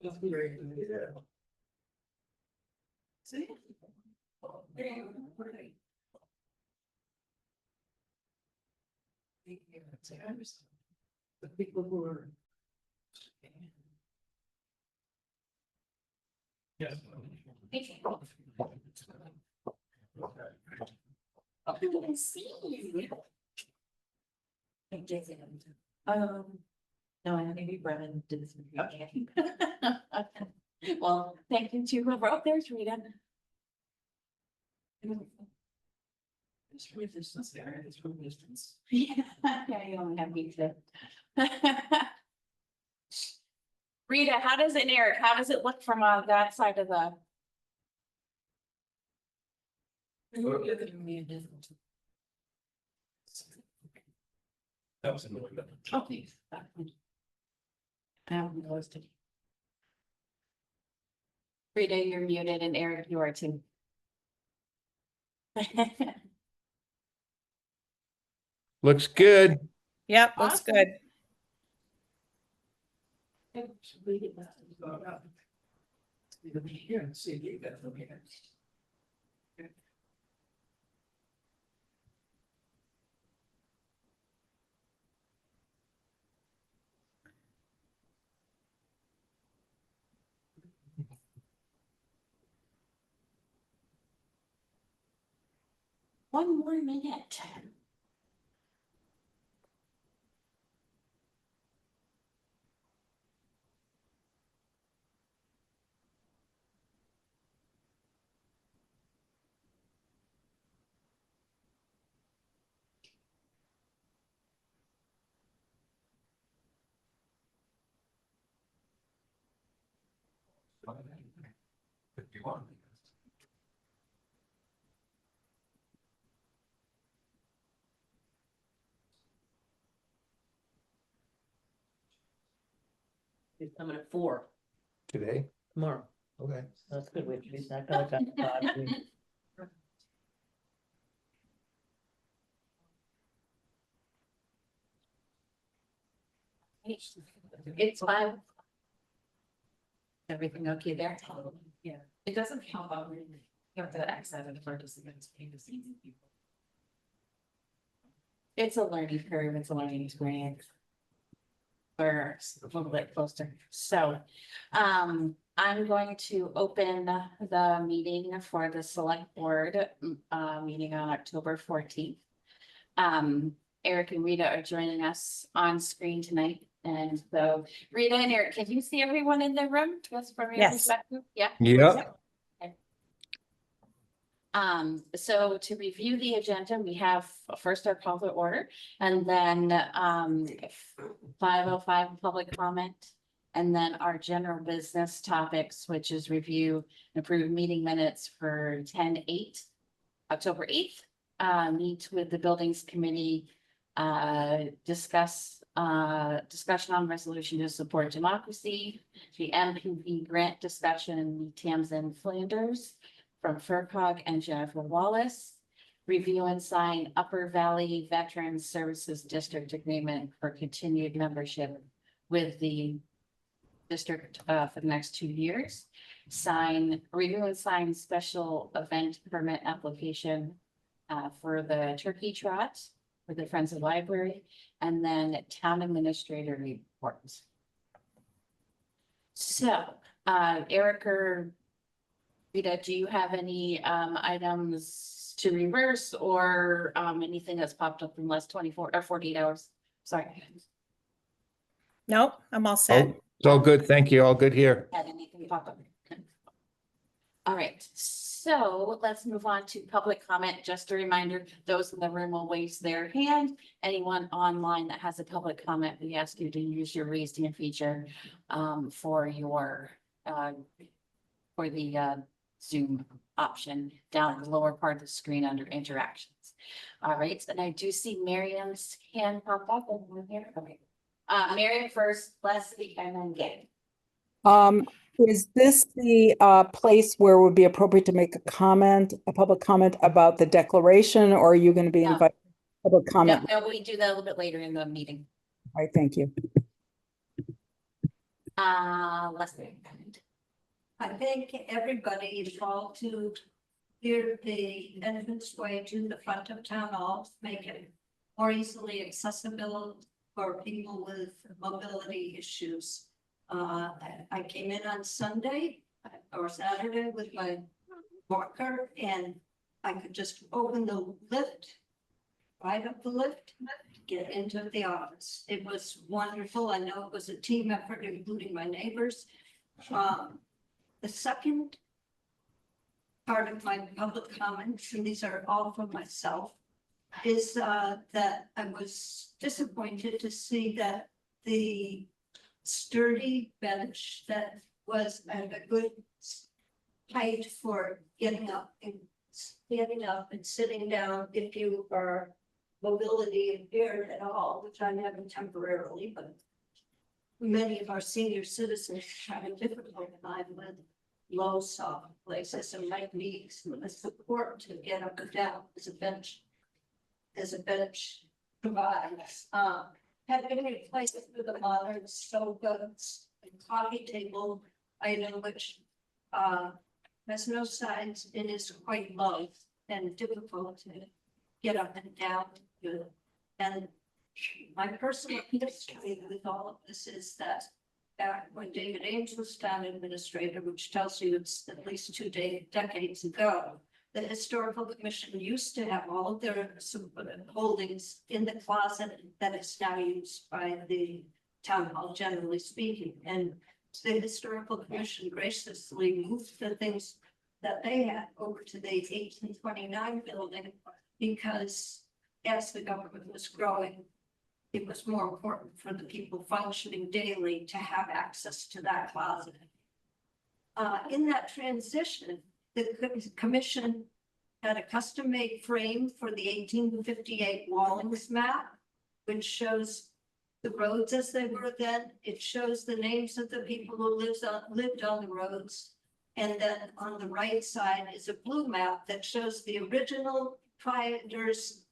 See? The people who are. Yes. I see you. No, I maybe Brennan did this. Okay. Well, thank you to whoever up there's Rita. It's from distance there, it's from distance. Yeah, you only have me to. Rita, how does it, Eric, how does it look from that side of the? That was annoying. Oh, thanks. I haven't noticed it. Rita, you're muted, and Eric, you are too. Looks good. Yep, looks Awesome. good. Here and see if you got them here. One more minute. He's coming at 4 Today? tomorrow. Okay. That's good. He's not gonna come at 5. It's 5. Everything okay there? Yeah. It doesn't help out really. You have to access it for participants. It's a learning curve, it's a learning experience. We're a little bit closer, so, I'm going to open the meeting for the select board, meeting on October 14th. Eric and Rita are joining us on screen tonight, and so Rita and Eric, can you see everyone in the room, just from your Yes. perspective? Yeah. Yep. So to review the agenda, we have first our call to order, and then 5:05 public comment. And then our general business topics, which is review and approve meeting minutes for 10/8, October 8th. Meet with the buildings committee, discuss discussion on resolution to support democracy, the MPV grant discussion, Tamsin Flanders from FERCog and Jennifer Wallace. Review and sign Upper Valley Veterans Services District Agreement for continued membership with the district for the next 2 years. Review and sign special event permit application for the turkey trot for the Friends of the Library, and then town administrator reports. So, Eric or Rita, do you have any items to reverse or anything that's popped up in the last 24 or 48 hours? Sorry. Nope, I'm all set. Oh, it's all good. Thank you. All good here. Had anything pop up? All right, so let's move on to public comment. Just a reminder, those in the room will raise their hand. Anyone online that has a public comment, we ask you to use your raised hand feature for your for the Zoom option down in the lower part of the screen under interactions. All right, and I do see Miriam's hand pop up over here. Okay. Miriam first, Leslie, and then Gabe. Is this the place where it would be appropriate to make a comment, a public comment about the declaration, or are you going to be No. invited? Public comment. No, we do that a little bit later in the meeting. All right, thank you. Leslie. I think everybody is all to clear the entranceway to the front of town hall, make it more easily accessible for people with mobility issues. I came in on Sunday or Saturday with my walker and I could just open the lift, ride up the lift, get into the office. It was wonderful. I know it was a team effort, including my neighbors. The second part of my public comments, and these are all for myself, is that I was disappointed to see that the sturdy bench that was at a good height for getting up and standing up and sitting down if you are mobility impaired at all, which I'm having temporarily, but many of our senior citizens have a difficult time with low soft places and might need some support to get up and down as a bench provides. Had been replaced with a modern sofa and coffee table item, which has no sides and is quite low and difficult to get up and down to. And my personal history with all of this is that back when David Ames was town administrator, which tells you it's at least 2 decades ago, the Historical Commission used to have all of their holdings in the closet that is now used by the town hall, generally speaking. And the Historical Commission graciously moved the things that they had over to the 1829 building because as the government was growing, it was more important for the people functioning daily to have access to that closet. In that transition, the commission had a custom-made frame for the 1858 Wallings map, which shows the roads as they were then. It shows the names of the people who lived on the roads. And then on the right side is a blue map that shows the original proprietors'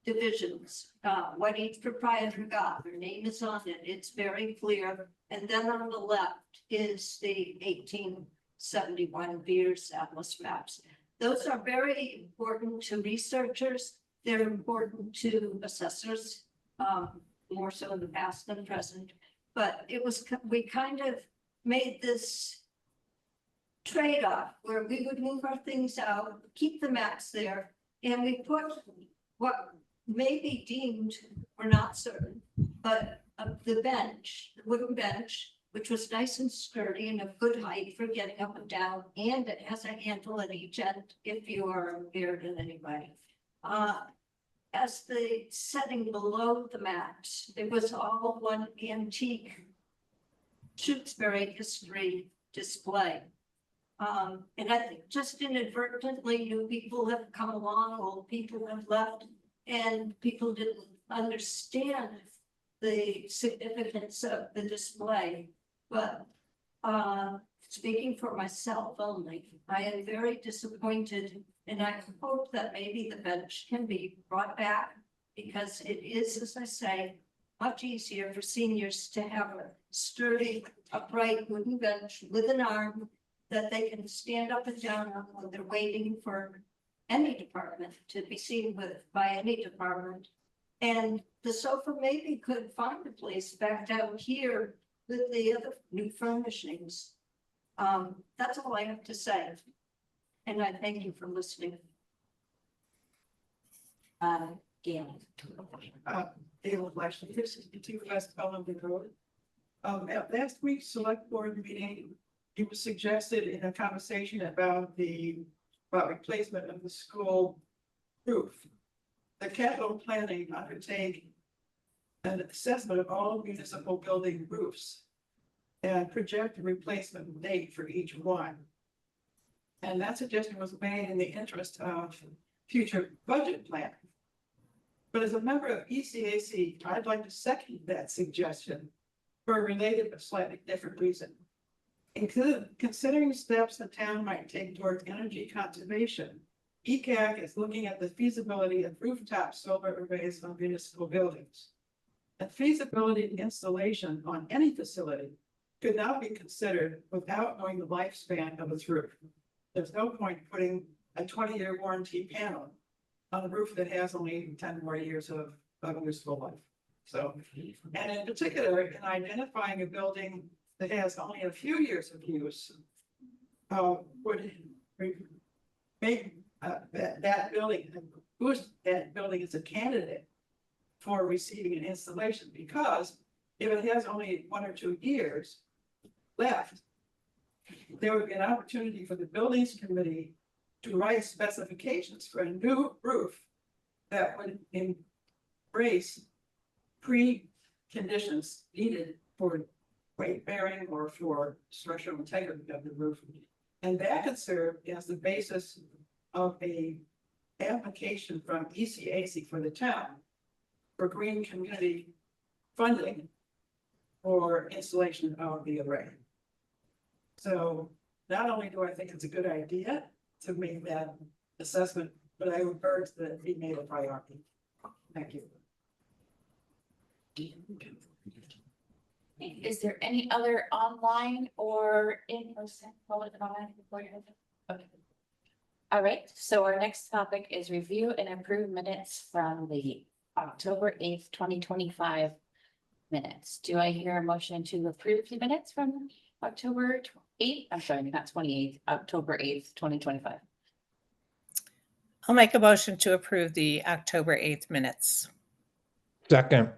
divisions, what each proprietor got. Their name is on it. It's very clear. And then on the left is the 1871 Beers Atlas maps. Those are very important to researchers. They're important to assessors, more so in the past than present. But it was, we kind of made this trade-off where we would move our things out, keep the maps there, and we put what may be deemed, we're not certain, but the bench, the wooden bench, which was nice and sturdy and of good height for getting up and down, and it has a handle at each end if you are impaired in any way. As the setting below the maps, it was all one antique Tewksbury history display. And I think just inadvertently, new people have come along, old people have left, and people didn't understand the significance of the display. But speaking for myself only, I am very disappointed, and I hope that maybe the bench can be brought back because it is, as I say, much easier for seniors to have a sturdy, upright wooden bench with an arm that they can stand up and down on when they're waiting for any department to be seen with by any department. And the sofa maybe could find a place back down here with the other new furnishings. That's all I have to say. And I thank you for listening. Gail. Gail Lashley, 62 West Columbia Road. At last week's select board meeting, it was suggested in a conversation about replacement of the school roof. The capital planning undertake an assessment of all municipal building roofs and project a replacement date for each one. And that suggestion was made in the interest of future budget planning. But as a member of ECAC, I'd like to second that suggestion for a related but slightly different reason. Considering steps the town might take towards energy conservation, ECAC is looking at the feasibility of rooftop solar arrays on municipal buildings. A feasibility installation on any facility could not be considered without knowing the lifespan of its roof. There's no point putting a 20-year warranty panel on a roof that has only 10 more years of useful life. So, and in particular, in identifying a building that has only a few years of use, would make that building, boost that building as a candidate for receiving an installation, because if it has only 1 or 2 years left, there would be an opportunity for the buildings committee to write specifications for a new roof that would embrace preconditions needed for weight bearing or for structural integrity of the roof. And that could serve as the basis of a application from ECAC for the town for green community funding for installation of the array. So not only do I think it's a good idea to make that assessment, but I would urge that it be made a priority. Thank you. Is there any other online or in-person public comment before you? Okay. All right, so our next topic is review and approve minutes from the October 8th, 2025 minutes. Do I hear a motion to approve the minutes from October 8th? I'm sorry, not 28th, October 8th, 2025. I'll make a motion to approve the October 8th minutes. Second,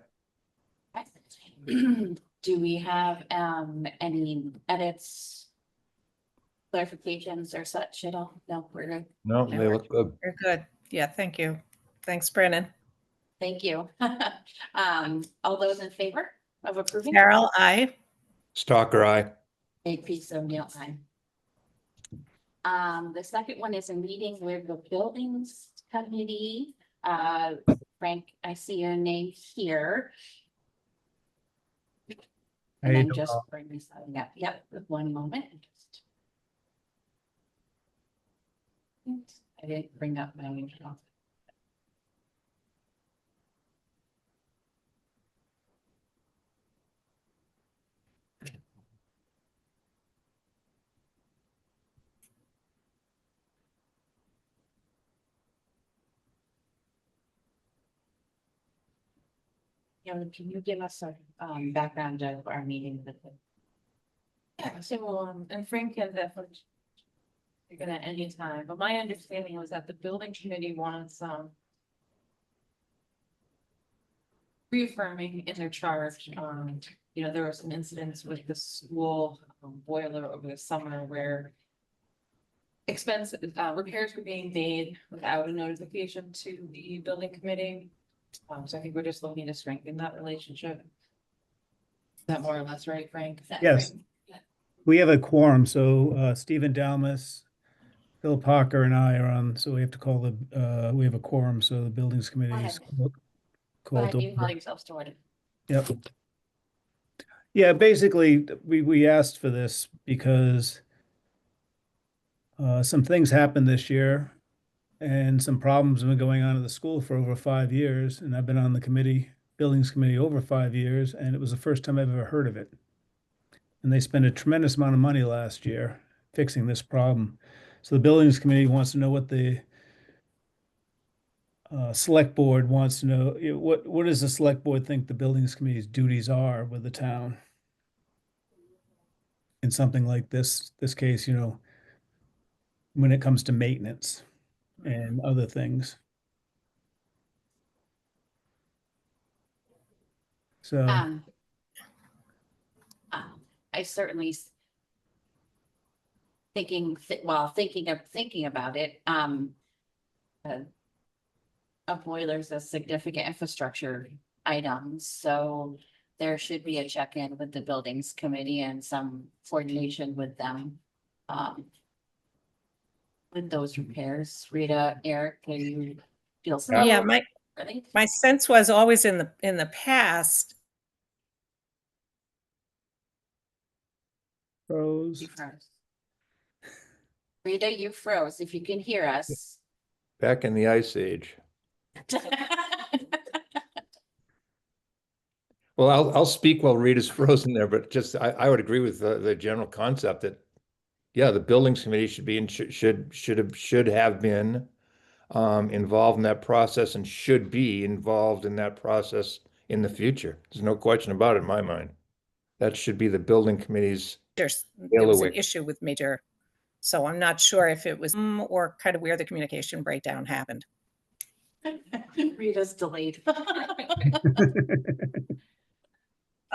Do we have any edits, clarifications or such at all? No, we're good. no, they look good. You're good. Yeah, thank you. Thanks, Brennan. Thank you. All those in favor of approving? Carol, I. Stalker eye. AP O'Neill, aye. The second one is a meeting with the buildings committee. Frank, I see your name here. And I'm just bringing something up. Yep, one moment. I didn't bring up my name. Can you give us a background of our meeting with the? Yeah, so, and Frank can definitely. You're gonna any time, but my understanding was that the building committee wanted some. Reaffirming in their charge, there were some incidents with the school boiler over the summer where. Expensive repairs were being made without a notification to the building committee. So I think we're just looking to strengthen that relationship. Is that more or less right, Frank? Is that Yes. right? We have a quorum, so Stephen Dalmas, Phil Parker and I are on, so we have to call we have a quorum, so the buildings committee is Go called ahead, you call over. yourself to order. Yep. Yeah, basically, we asked for this because some things happened this year and some problems have been going on at the school for over 5 years. And I've been on the committee, buildings committee over 5 years, and it was the first time I've ever heard of it. And they spent a tremendous amount of money last year fixing this problem. So the buildings committee wants to know what the select board wants to know. What does the select board think the buildings committee's duties are with the town? In something like this case, when it comes to maintenance and other things. So, I certainly thinking about it, a boiler's a significant infrastructure item, so there should be a check-in with the buildings committee and some coordination with them. With those repairs. Rita, Eric, can you feel some? Yeah, Really? my sense was always in the past, pros. You froze. Rita, you froze. If you can hear us. Back in the ice age. Well, I'll speak while Rita's frozen there, but just, I would agree with the general concept that, yeah, the buildings committee should be, and should have been involved in that process and should be involved in that process in the future. There's no question about it in my mind. That should be the building committee's There was an bailiwick. issue with major, so I'm not sure if it was or kind of where the communication breakdown happened. Rita's delayed.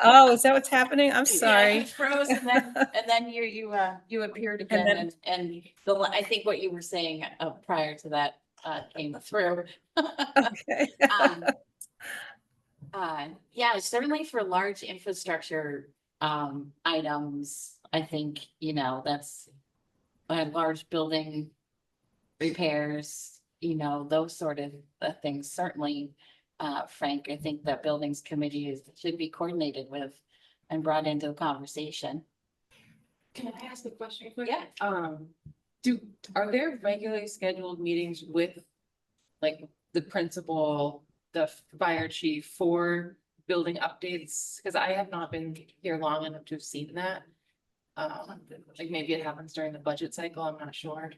Oh, is that what's happening? I'm Yeah, sorry. you froze and then you appeared again then- and I think what you were saying prior to that came through. Okay. Yeah, certainly for large infrastructure items, I think, that's large building repairs, those sort of things, certainly. Frank, I think that buildings committee should be coordinated with and brought into the conversation. Can I ask a question quick? Yeah. Are there regularly scheduled meetings with like the principal, the fire chief for building updates? Because I have not been here long enough to have seen that. Like maybe it happens during the budget cycle, I'm not sure.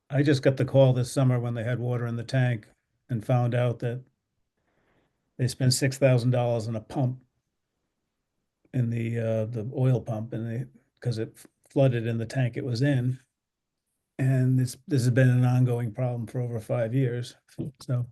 I just got the call this summer when they had water in the tank and found out that they spent $6,000 on a pump in the oil pump, and because it flooded in the tank it was in. And this has been an ongoing problem for over 5 years. So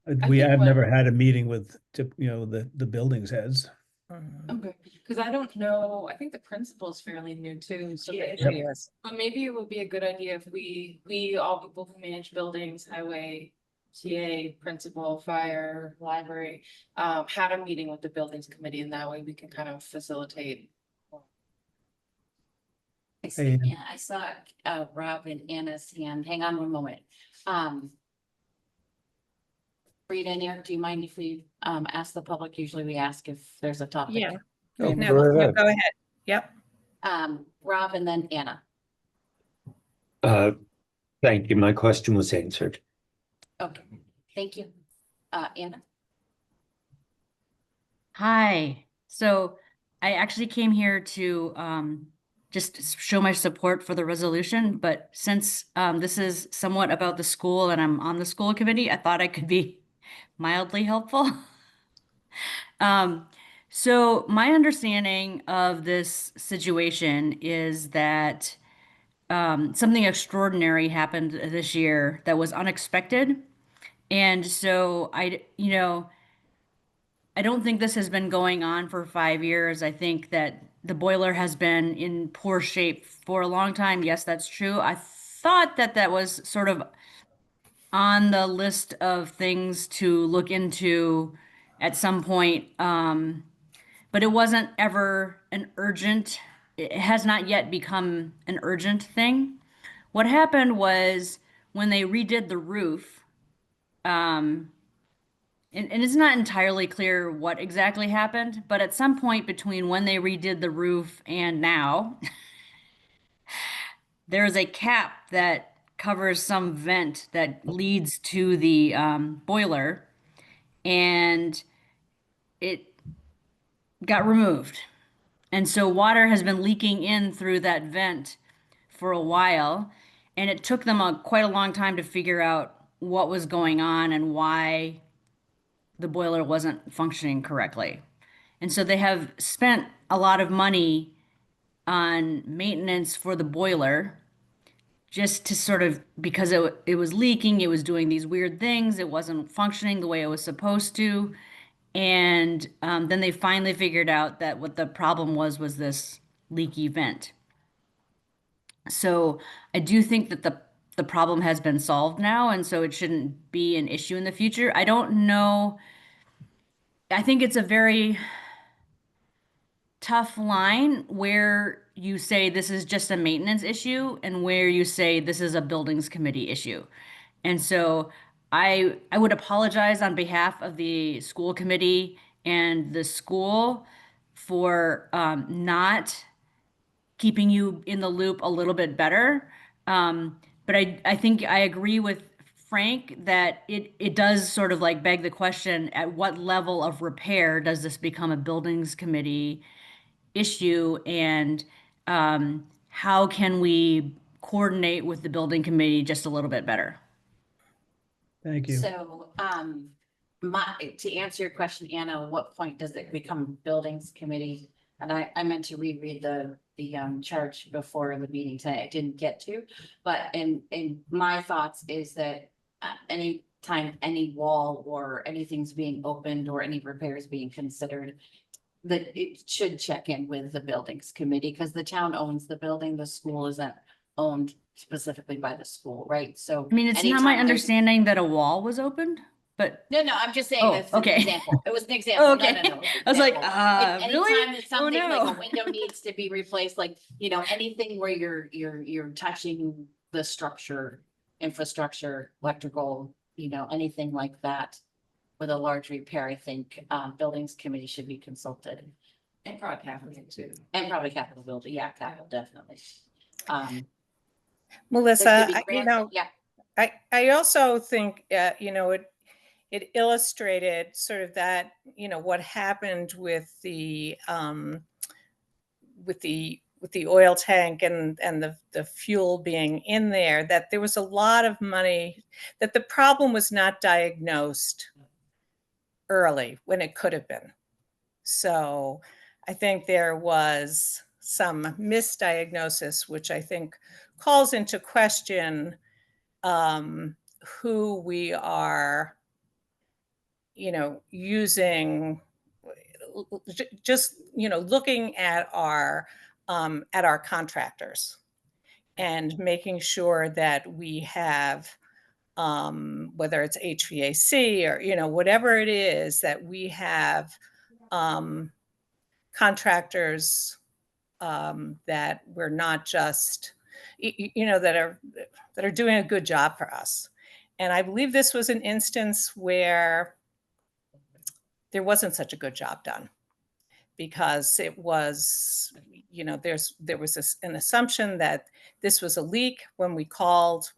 think I've what- never had a meeting with, the buildings heads. Mhm. Okay, because I don't know, I think the principal is fairly new too, so Yeah. maybe- Yes. but maybe it would be a good idea if we all people who manage buildings, highway, TA, principal, fire, library, had a meeting with the buildings committee, and that way we can kind of facilitate. Hey, Yeah, I saw Rob and Anna's hand. Hang on one moment. Rita and Eric, do you mind if we ask the public? Usually we ask if there's a topic. Yeah. Oh, No, go no, ahead. go ahead. Yep. Rob and then Anna. Thank you. My question was answered. Okay, thank you. Anna? Hi. So I actually came here to just show my support for the resolution, but since this is somewhat about the school and I'm on the school committee, I thought I could be mildly helpful. So my understanding of this situation is that something extraordinary happened this year that was unexpected. And so I don't think this has been going on for 5 years. I think that the boiler has been in poor shape for a long time. Yes, that's true. I thought that that was sort of on the list of things to look into at some point. But it wasn't ever it has not yet become an urgent thing. What happened was when they redid the roof, and it's not entirely clear what exactly happened, but at some point between when they redid the roof and now, there is a cap that covers some vent that leads to the boiler, and it got removed. And so water has been leaking in through that vent for a while, and it took them quite a long time to figure out what was going on and why the boiler wasn't functioning correctly. And so they have spent a lot of money on maintenance for the boiler just to sort of, because it was leaking, it was doing these weird things, it wasn't functioning the way it was supposed to. And then they finally figured out that what the problem was this leaky vent. So I do think that the problem has been solved now, and so it shouldn't be an issue in the future. I don't know. I think it's a very tough line where you say this is just a maintenance issue and where you say this is a buildings committee issue. And so I would apologize on behalf of the school committee and the school for not keeping you in the loop a little bit better. But I think I agree with frank, that it does sort of like beg the question, at what level of repair does this become a buildings committee issue? And how can we coordinate with the building committee just a little bit better? Thank you. So, to answer your question, Anna, what point does it become buildings committee? And I meant to reread the charge before the meeting tonight. I didn't get to, but in my thoughts is that anytime any wall or anything's being opened or any repairs being considered, that it should check in with the buildings committee, because the town owns the building, the school isn't owned specifically by the school, right? So. I mean, it's not anytime my there's- understanding that a wall was opened, but No, I'm just saying Oh, that's an okay. example. It was an example. Oh, No, okay. no. I was like, Example. really? Anytime that Oh, something like no. a window needs to be replaced, like, anything where you're touching the structure, infrastructure, electrical, anything like that with a large repair, I think, buildings committee should be consulted. And probably capital too. And probably capital building, yeah, capital, definitely. Melissa, there could be I- grants, yeah. I also think, it illustrated sort of that, what happened with the oil tank and the fuel being in there, that there was a lot of money, that the problem was not diagnosed early when it could have been. So I think there was some misdiagnosis, which I think calls into question who we are, using, just, looking at our contractors and making sure that we have, whether it's HVAC or, whatever it is, that we have contractors that we're not just, that are doing a good job for us. And I believe this was an instance where there wasn't such a good job done, because it was, there was an assumption that this was a leak. When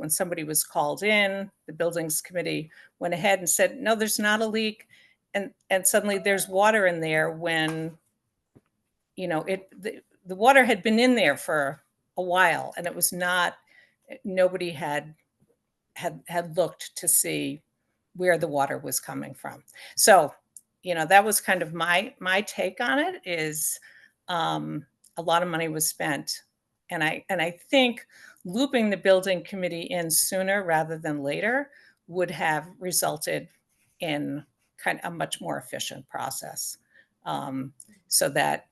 somebody was called in, the buildings committee went ahead and said, no, there's not a leak. And suddenly there's water in there when, the water had been in there for a while, and it was not, nobody had looked to see where the water was coming from. So, that was kind of my take on it, is a lot of money was spent. And I think looping the building committee in sooner rather than later would have resulted in kind of a much more efficient process. So that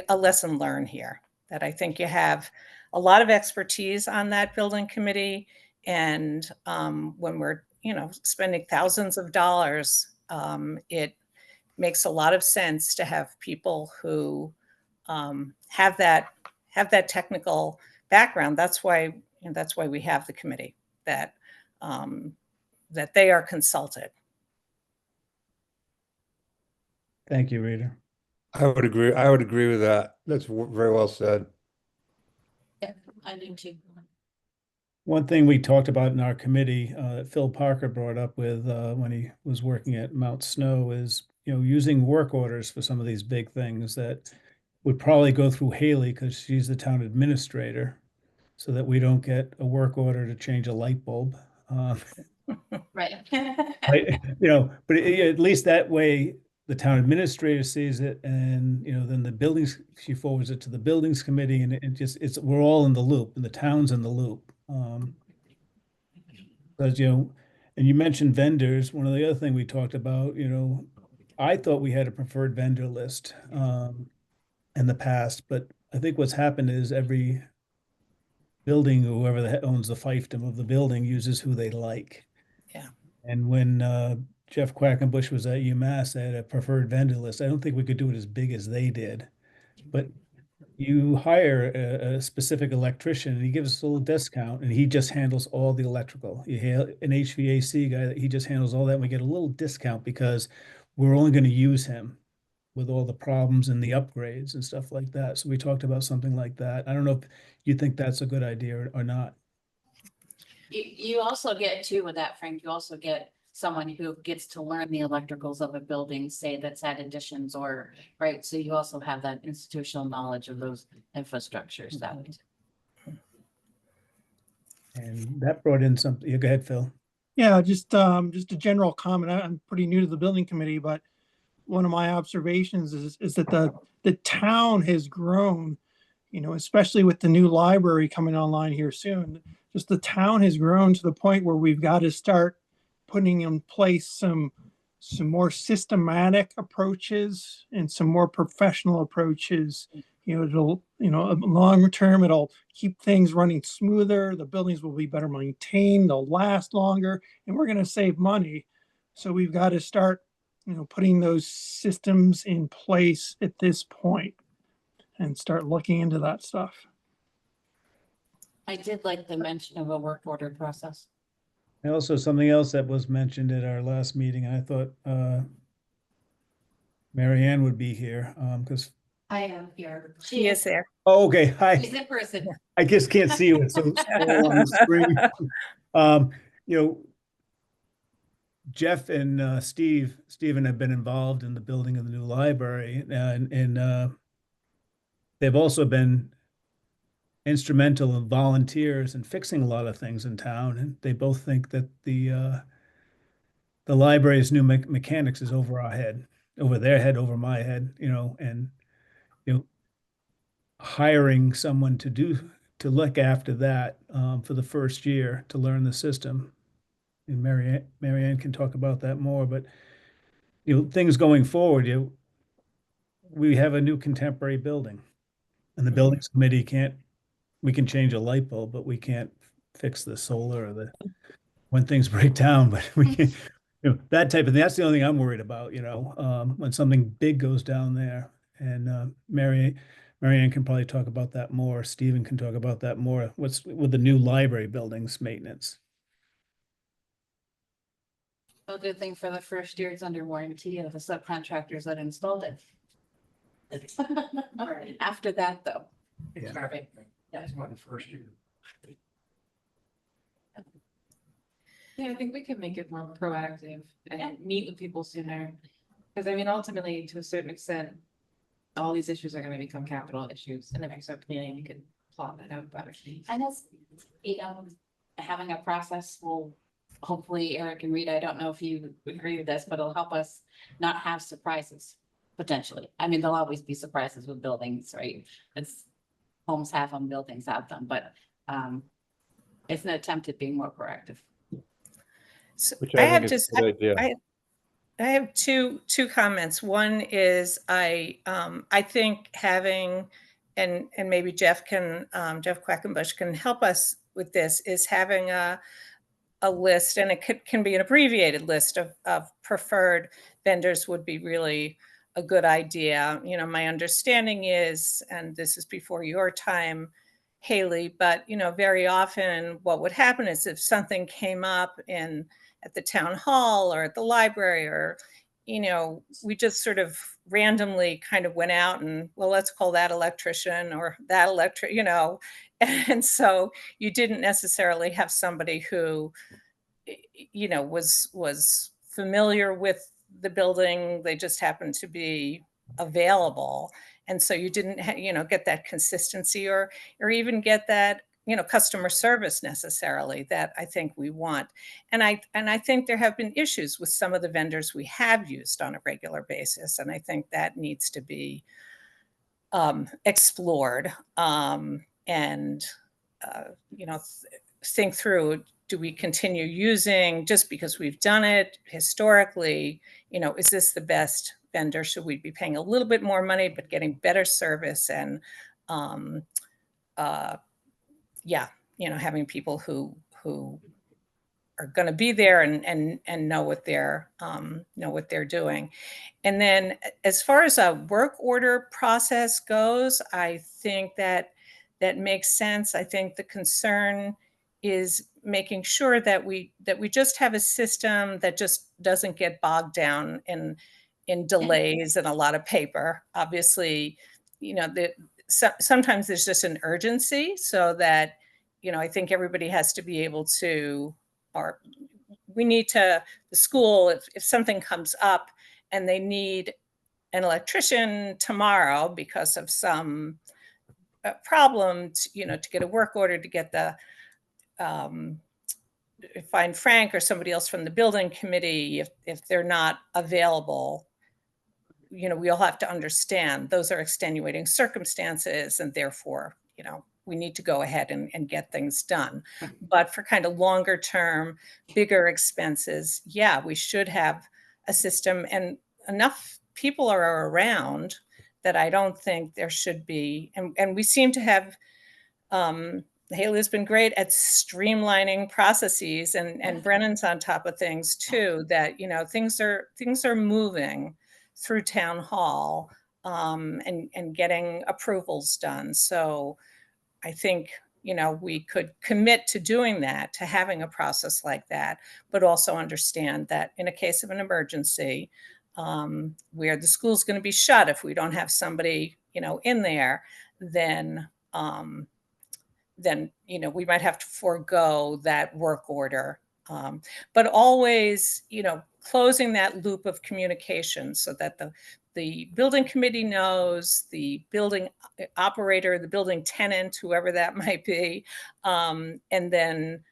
a lesson learned here, that I think you have a lot of expertise on that building committee. And when we're, spending thousands of dollars, it makes a lot of sense to have people who have that technical background. That's why we have the committee, that they are consulted. Thank you, Rita. I would agree with that. That's very well said. Yeah, I do too. One thing we talked about in our committee, that Phil Parker brought up with when he was working at Mount Snow, is using work orders for some of these big things that would probably go through Haley, because she's the town administrator, so that we don't get a work order to change a light bulb. Right. But at least that way the town administrator sees it, and then she forwards it to the buildings committee, and we're all in the loop, and the town's in the loop. Because and you mentioned vendors. One of the other thing we talked about, I thought we had a preferred vendor list in the past, but I think what's happened is every building, whoever owns the fiefdom of the building, uses who they like. Yeah. And when Jeff Quackenbush was at UMass, they had a preferred vendor list. I don't think we could do it as big as they did, but you hire a specific electrician and he gives us a little discount, and he just handles all the electrical. You have an HVAC guy that he just handles all that, and we get a little discount because we're only going to use him with all the problems and the upgrades and stuff like that. So we talked about something like that. I don't know if you think that's a good idea or not. You also get too with that, Frank, you also get someone who gets to learn the electricals of a building, say that's had additions or, right? So you also have that institutional knowledge of those infrastructures that. And that brought in something. You go ahead, Phil. Yeah, just a general comment. I'm pretty new to the building committee, but one of my observations is that the town has grown, you know, especially with the new library coming online here soon. Just the town has grown to the point where we've got to start putting in place some more systematic approaches and some more professional approaches. You know, it'll, you know, long term, it'll keep things running smoother. The buildings will be better maintained. They'll last longer, and we're going to save money. So we've got to start, you know, putting those systems in place at this point and start looking into that stuff. I did like the mention of a work order process. And also something else that was mentioned at our last meeting, I thought Mary Ann would be here, because, I am here. She is there. oh, okay, hi. She's in person. I just can't see you. It's so small on the screen. You know, Jeff and Stephen have been involved in the building of the new library, and they've also been instrumental in volunteers and fixing a lot of things in town. And they both think that the library's new mechanics is over our head, over their head, over my head, you know, and you know, hiring someone to look after that for the first year to learn the system. And Mary Ann can talk about that more, but you know, things going forward, you know, we have a new contemporary building, and the buildings committee we can change a light bulb, but we can't fix the solar or when things break down, but we can, you know, that type of thing. That's the only thing I'm worried about, you know, when something big goes down there. And Mary Ann can probably talk about that more. Stephen can talk about that more. What's with the new library buildings maintenance? A good thing for the first year, it's under warranty of the subcontractors that installed it. After that, though. Yeah. That's what the first year. Yeah, I think we can make it more proactive and meet with people sooner. Because I mean, ultimately, to a certain extent, all these issues are gonna become capital issues, and if you start planning, you can plot that out better. And as, you know, having a process will, hopefully Eric and Rita, I don't know if you agree with this, but it'll help us not have surprises, potentially. I mean, there'll always be surprises with buildings, right? It's, homes have them, buildings have them, but it's an attempt at being more proactive. So Which I I have think is just, a good idea. I have two comments. One is I think having, and maybe Jeff Quackenbush can help us with this, is having a list, and it can be an abbreviated list of preferred vendors would be really a good idea. You know, my understanding is, and this is before your time, Haley, but you know, very often what would happen is if something came up at the town hall or at the library, or you know, we just sort of randomly kind of went out and, well, let's call that electrician or that you know, and so you didn't necessarily have somebody who, you know, was familiar with the building. They just happened to be available, and so you didn't you know, get that consistency or even get that, you know, customer service necessarily that I think we want. And I think there have been issues with some of the vendors we have used on a regular basis, and I think that needs to be explored, and you know, think through, do we continue using just because we've done it historically? You know, is this the best vendor? Should we be paying a little bit more money but getting better service? And yeah, you know, having people who are going to be there and know what they're doing. And then as far as a work order process goes, I think that makes sense. I think the concern is making sure that we just have a system that just doesn't get bogged down in delays and a lot of paper. Obviously, you know, sometimes there's just an urgency, so that, I think everybody has to be able to, or we need to, the school, if something comes up and they need an electrician tomorrow because of some problem, to get a work order, to get the, find Frank or somebody else from the building committee, if they're not available, we all have to understand those are extenuating circumstances, and therefore, we need to go ahead and get things done. But for kind of longer term, bigger expenses, yeah, we should have a system, and enough people are around that I don't think there should be, and we seem to have, Haley has been great at streamlining processes, and Brennan's on top of things too, that, things are moving through town hall, and getting approvals done. So I think, we could commit to doing that, to having a process like that, but also understand that in a case of an emergency, where the school's going to be shut, if we don't have somebody, in there, then we might have to forego that work order. But always, closing that loop of communication so that the building committee knows, the building operator, the building tenant, whoever that might be, and then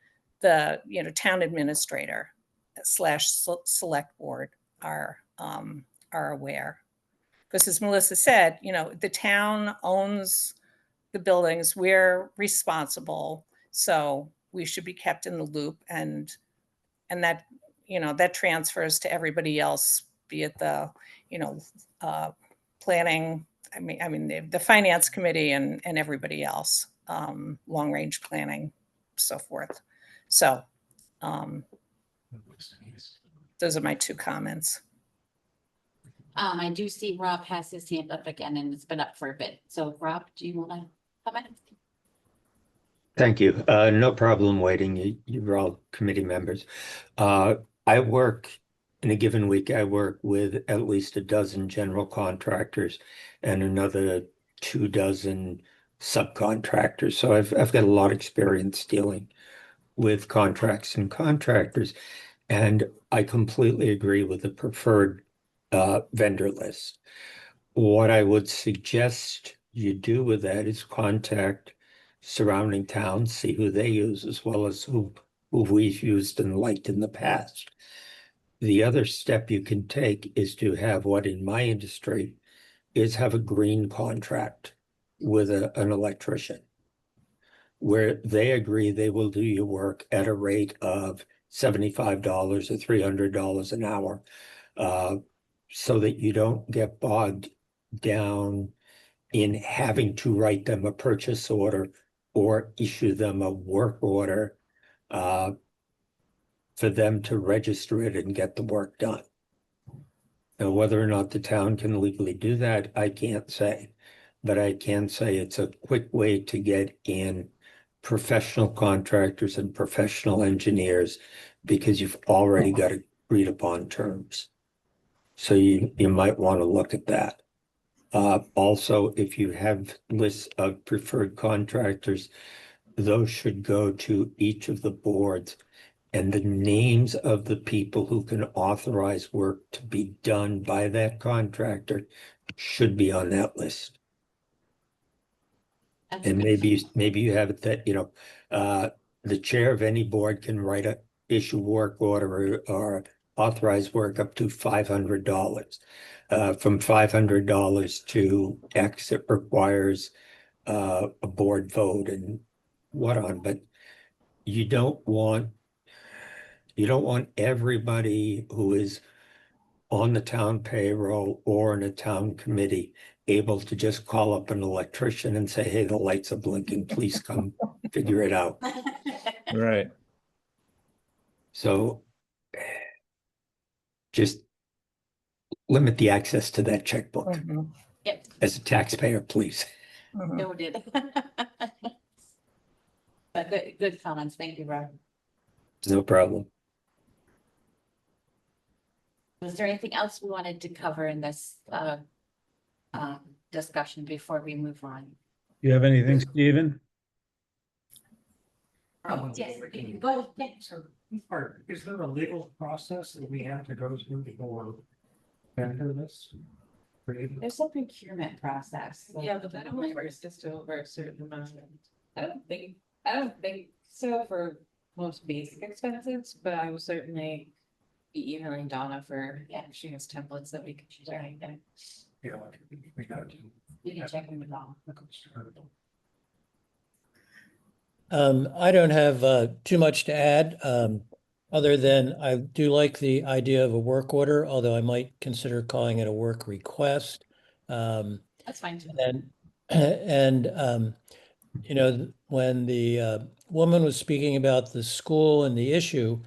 the, town administrator / select board are aware. Because as Melissa said, the town owns the buildings, we're responsible, so we should be kept in the loop, and that, that transfers to everybody else, be it the, planning, the finance committee and everybody else, long range planning, so forth. So those are my 2 comments. I do see Rob has his hand up again, and it's been up for a bit. So Rob, do you want to comment? Thank you. No problem waiting. You're all committee members. I work in a given week. I work with at least a dozen general contractors and another 24 subcontractors. So I've got a lot of experience dealing with contracts and contractors, and I completely agree with the preferred vendor list. What I would suggest you do with that is contact surrounding towns, see who they use, as well as who we've used and liked in the past. The other step you can take is to have what in my industry is have a green contract with an electrician, where they agree they will do your work at a rate of $75 or $300 an hour, so that you don't get bogged down in having to write them a purchase order or issue them a work order for them to register it and get the work done. Now, whether or not the town can legally do that, I can't say, but I can say it's a quick way to get in professional contractors and professional engineers, because you've already got agreed upon terms. So you might want to look at that. Also, if you have lists of preferred contractors, those should go to each of the boards, and the names of the people who can authorize work to be done by that contractor should be on that list. And maybe you have it that, the chair of any board can issue work order or authorize work up to $500. From $500 to X, it requires a board vote and whatnot. But you don't want everybody who is on the town payroll or in a town committee able to just call up an electrician and say, hey, the lights are blinking, please come figure it out. Right. So just limit the access to that checkbook. Mhm. Yep, As a taxpayer, please. Mhm. noted. But good comments. Thank you, Rob. No problem. Was there anything else we wanted to cover in this discussion before we move on? You have anything, Stephen? Yes, go ahead. So, is there a legal process that we have to go through before enter this? There's a procurement process. Yeah, but that only works just over a certain amount. I don't think so for most basic expenses, but I will certainly be emailing Donna for, yeah, if she has templates that we can use or anything. Yeah, we got to. You can check in with Donna. I don't have too much to add, other than I do like the idea of a work order, although I might consider calling it a work request. That's fine too. And you know, when the woman was speaking about the school and the issue,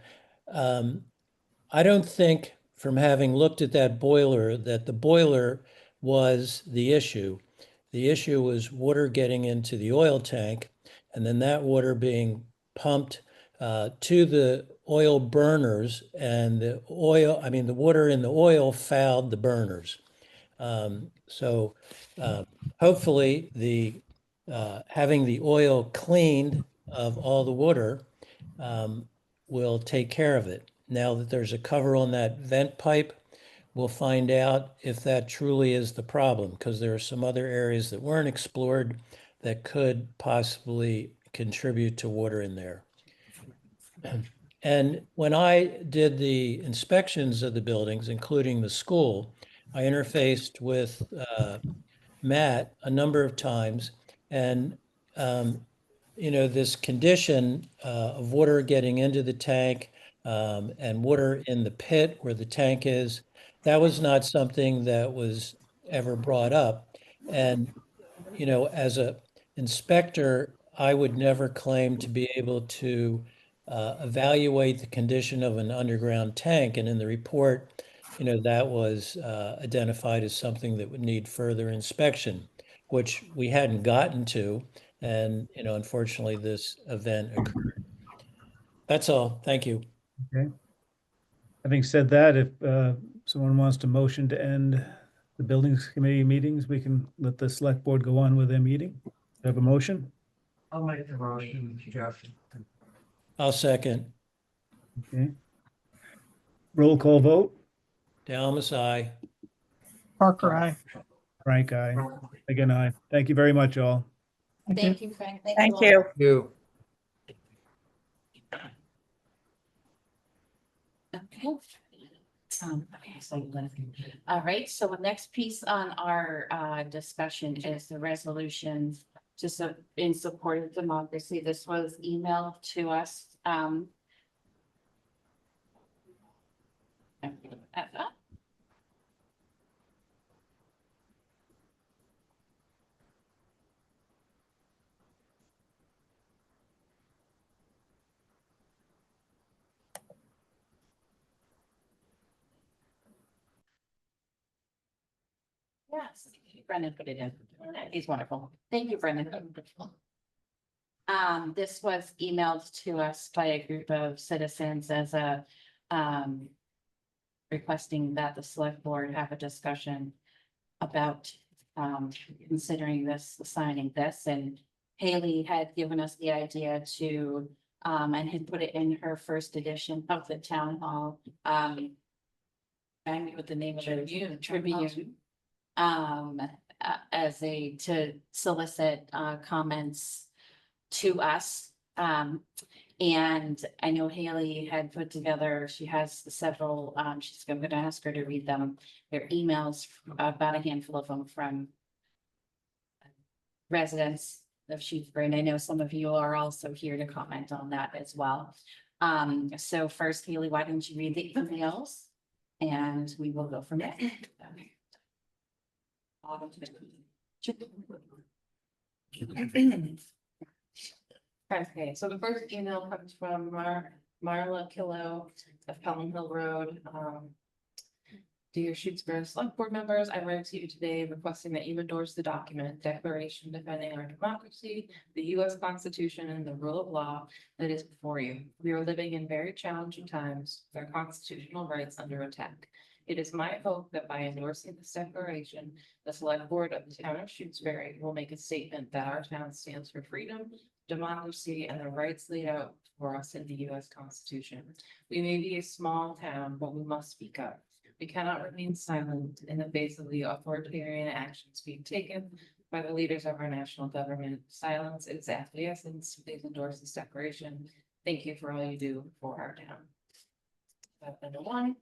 I don't think from having looked at that boiler that the boiler was the issue. The issue was water getting into the oil tank and then that water being pumped to the oil burners, and the oil, I mean, the water in the oil fouled the burners. So hopefully the having the oil cleaned of all the water will take care of it. Now that there's a cover on that vent pipe, we'll find out if that truly is the problem, because there are some other areas that weren't explored that could possibly contribute to water in there. And when I did the inspections of the buildings, including the school, I interfaced with Matt a number of times. And, you know, this condition of water getting into the tank and water in the pit where the tank is, that was not something that was ever brought up. And, you know, as a inspector, I would never claim to be able to evaluate the condition of an underground tank. And in the report, you know, that was identified as something that would need further inspection, which we hadn't gotten to. And, you know, unfortunately, this event occurred. That's all. Thank you. Okay. Having said that, if someone wants to motion to end the buildings committee meetings, we can let the select board go on with their meeting. Do you have a motion? I'll make the motion, Jeff. I'll second. Okay. Roll call vote. Dalmas, aye. Parker, aye. Frank, aye. Again, aye. Thank you very much, all. Thank you, Frank. Thank all. you. You. Okay. All right, so the next piece on our discussion is the resolution just in support of democracy. This was emailed to us. Yes, Brendan put it in. He's wonderful. Thank you, Brendan. This was emailed to us by a group of citizens as a requesting that the select board have a discussion about considering this, signing this, and Haley had given us the idea to and had put it in her first edition of the town hall. I mean, with the name of it, Tribune. As to solicit comments to us. And I know Haley had put together, she has several, I'm going to ask her to read them. They're emails, about a handful of them from residents of Shrewsbury. I know some of you are also here to comment on that as well. So first, Haley, why don't you read the emails? And we will go from there. Okay, so the first email comes from Marla Killo of Pelham Hill Road. Dear Shrewsbury Select Board members, I write to you today requesting that you endorse the document Declaration Defending Our Democracy, the U.S. Constitution, and the rule of law that is before you. We are living in very challenging times with our constitutional rights under attack. It is my hope that by endorsing this declaration, the select board of the town of Shrewsbury will make a statement that our town stands for freedom, democracy, and the rights laid out for us in the US Constitution. We may be a small town, but we must speak up. We cannot remain silent in the face of the authoritarian actions being taken by the leaders of our national government. Silence is acquiescence. Please endorse this declaration. Thank you for all you do for our town. That's number one.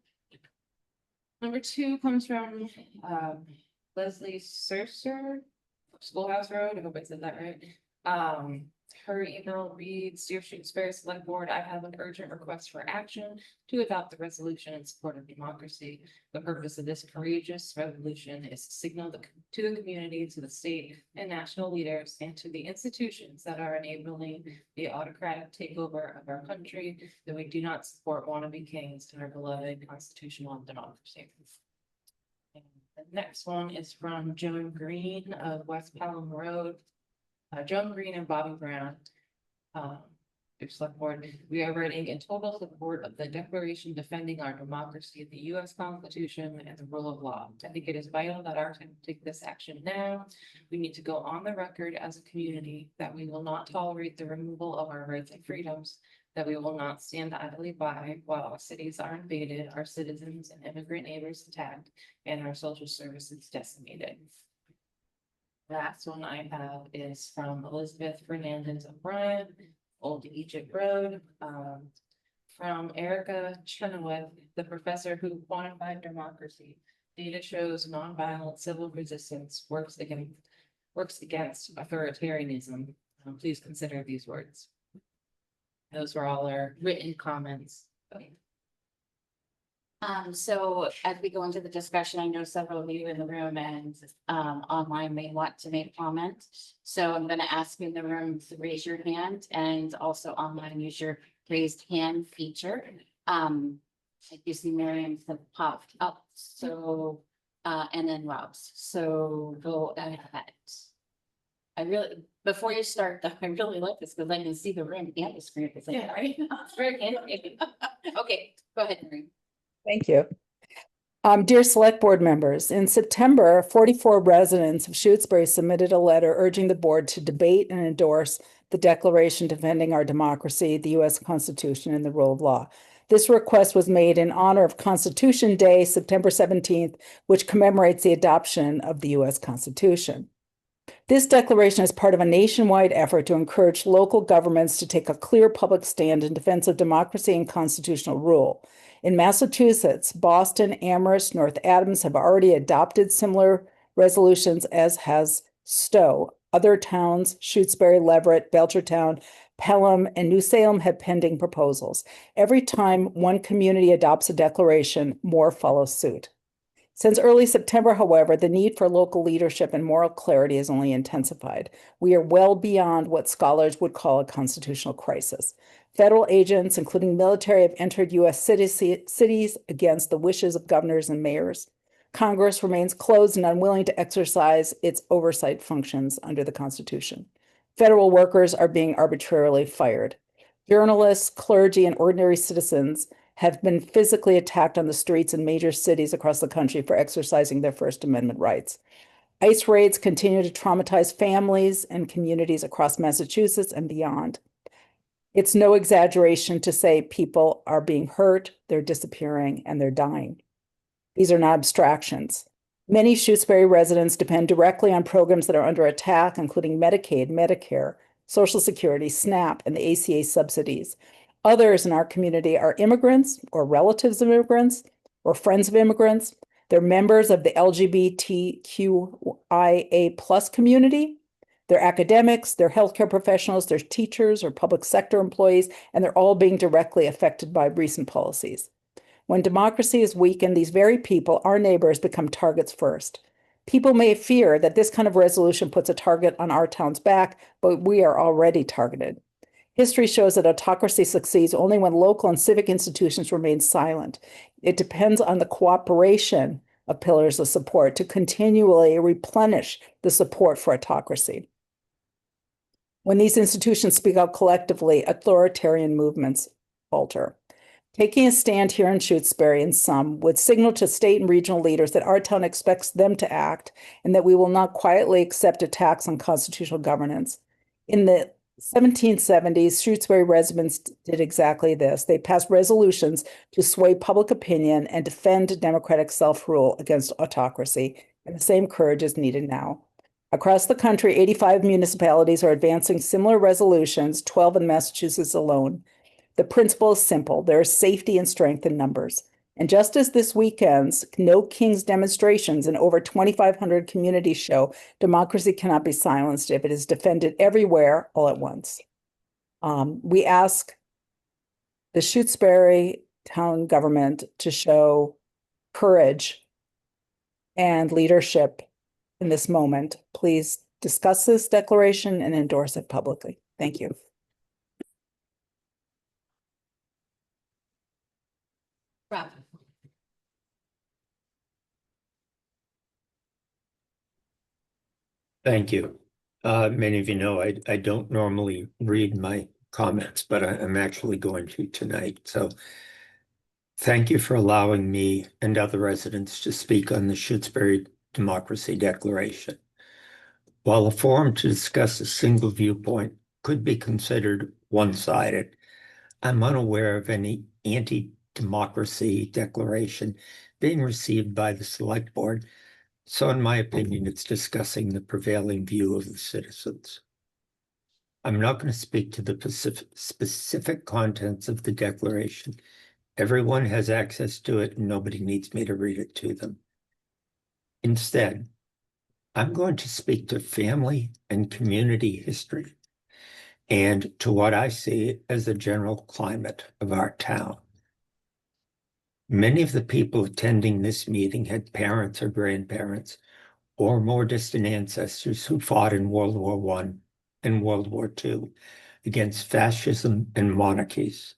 Number two comes from Leslie Surser, Schoolhouse Road. I hope I said that right. Her email reads, Dear Shutesbury Select Board, I have an urgent request for action to adopt the resolution in support of democracy. The purpose of this courageous resolution is to signal to the community, to the state and national leaders, and to the institutions that are enabling the autocratic takeover of our country that we do not support wannabe kings in our beloved constitutional democracy. And the next one is from Joan Green of West Pelham Road. Joan Green and Bobby Brown, Select Board, we are writing in total support of the Declaration defending our democracy, the U.S. Constitution, and the rule of law. I think it is vital that our town take this action now. We need to go on the record as a community that we will not tolerate the removal of our rights and freedoms, that we will not stand idly by while our cities are invaded, our citizens and immigrant neighbors attacked, and our social services decimated. Last one I have is from Elizabeth Fernandez O'Brien, Old Egypt Road, from Erica Chenoweth, the professor who quantified democracy. Data shows nonviolent civil resistance works against authoritarianism. Please consider these words. Those were all our written comments. Okay. So as we go into the discussion, I know several of you in the room and online may want to make comment. So I'm going to ask you in the room to raise your hand, and also online use your raised hand feature. I do see Miriam's have popped up. So and then Rob's. So go ahead. Before you start though, I really like this because I can see the room and the screen. Yeah, right. It's very animated. Okay, go ahead, Miriam. Thank you. Dear Select Board members, in September, 44 residents of Shutesbury submitted a letter urging the board to debate and endorse the Declaration defending our democracy, the U.S. Constitution, and the rule of law. This request was made in honor of Constitution Day, September 17th, which commemorates the adoption of the U.S. Constitution. This declaration is part of a nationwide effort to encourage local governments to take a clear public stand in defense of democracy and constitutional rule. In Massachusetts, Boston, Amherst, North Adams have already adopted similar resolutions, as has Stowe. Other towns, Shutesbury, Leverett, Belchertown, Pelham, and New Salem have pending proposals. Every time one community adopts a declaration, more follow suit. Since early September, however, the need for local leadership and moral clarity has only intensified. We are well beyond what scholars would call a constitutional crisis. Federal agents, including military, have entered U.S. cities against the wishes of governors and mayors. Congress remains closed and unwilling to exercise its oversight functions under the Constitution. Federal workers are being arbitrarily fired. Journalists, clergy, and ordinary citizens have been physically attacked on the streets in major cities across the country for exercising their First Amendment rights. ICE raids continue to traumatize families and communities across Massachusetts and beyond. It's no exaggeration to say people are being hurt, they're disappearing, and they're dying. These are not abstractions. Many Shutesbury residents depend directly on programs that are under attack, including Medicaid, Medicare, Social Security, SNAP, and the ACA subsidies. Others in our community are immigrants or relatives of immigrants or friends of immigrants. They're members of the LGBTQIA+ community. They're academics, they're healthcare professionals, they're teachers or public sector employees, and they're all being directly affected by recent policies. When democracy is weakened, these very people, our neighbors, become targets first. People may fear that this kind of resolution puts a target on our town's back, but we are already targeted. History shows that autocracy succeeds only when local and civic institutions remain silent. It depends on the cooperation of pillars of support to continually replenish the support for autocracy. When these institutions speak out collectively, authoritarian movements falter. Taking a stand here in Shutesbury, in sum, would signal to state and regional leaders that our town expects them to act and that we will not quietly accept attacks on constitutional governance. In the 1770s, Shutesbury residents did exactly this. They passed resolutions to sway public opinion and defend democratic self-rule against autocracy, and the same courage is needed now. Across the country, 85 municipalities are advancing similar resolutions, 12 in Massachusetts alone. The principle is simple. There is safety and strength in numbers. And just as this weekend's No Kings demonstrations in over 2,500 communities show, democracy cannot be silenced if it is defended everywhere all at once. We ask the Shutesbury town government to show courage and leadership in this moment. Please discuss this declaration and endorse it publicly. Thank you. Rob. Thank you. Many of you know I don't normally read my comments, but I'm actually going to tonight. So thank you for allowing me and other residents to speak on the Shutesbury Democracy Declaration. While a forum to discuss a single viewpoint could be considered one-sided, I'm unaware of any anti-democracy declaration being received by the Select Board. So in my opinion, it's discussing the prevailing view of the citizens. I'm not going to speak to the specific contents of the declaration. Everyone has access to it and nobody needs me to read it to them. Instead, I'm going to speak to family and community history and to what I see as the general climate of our town. Many of the people attending this meeting had parents or grandparents or more distant ancestors who fought in World War I and World War II against fascism and monarchies.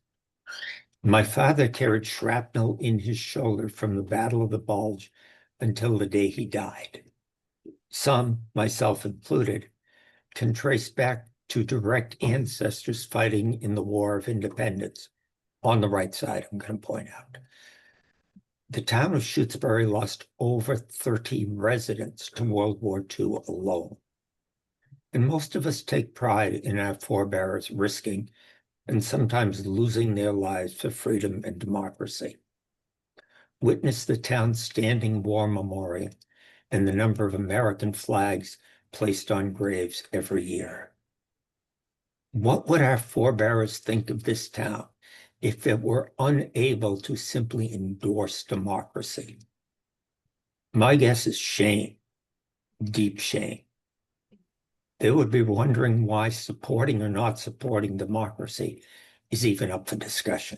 My father carried shrapnel in his shoulder from the Battle of the Bulge until the day he died. Some, myself included, can trace back to direct ancestors fighting in the War of Independence. On the right side, I'm going to point out. The town of Shutesbury lost over 30 residents to World War II alone. And most of us take pride in our forebears risking and sometimes losing their lives for freedom and democracy. Witness the town's standing war memorial and the number of American flags placed on graves every year. What would our forebears think of this town if it were unable to simply endorse democracy? My guess is shame, deep shame. They would be wondering why supporting or not supporting democracy is even up for discussion.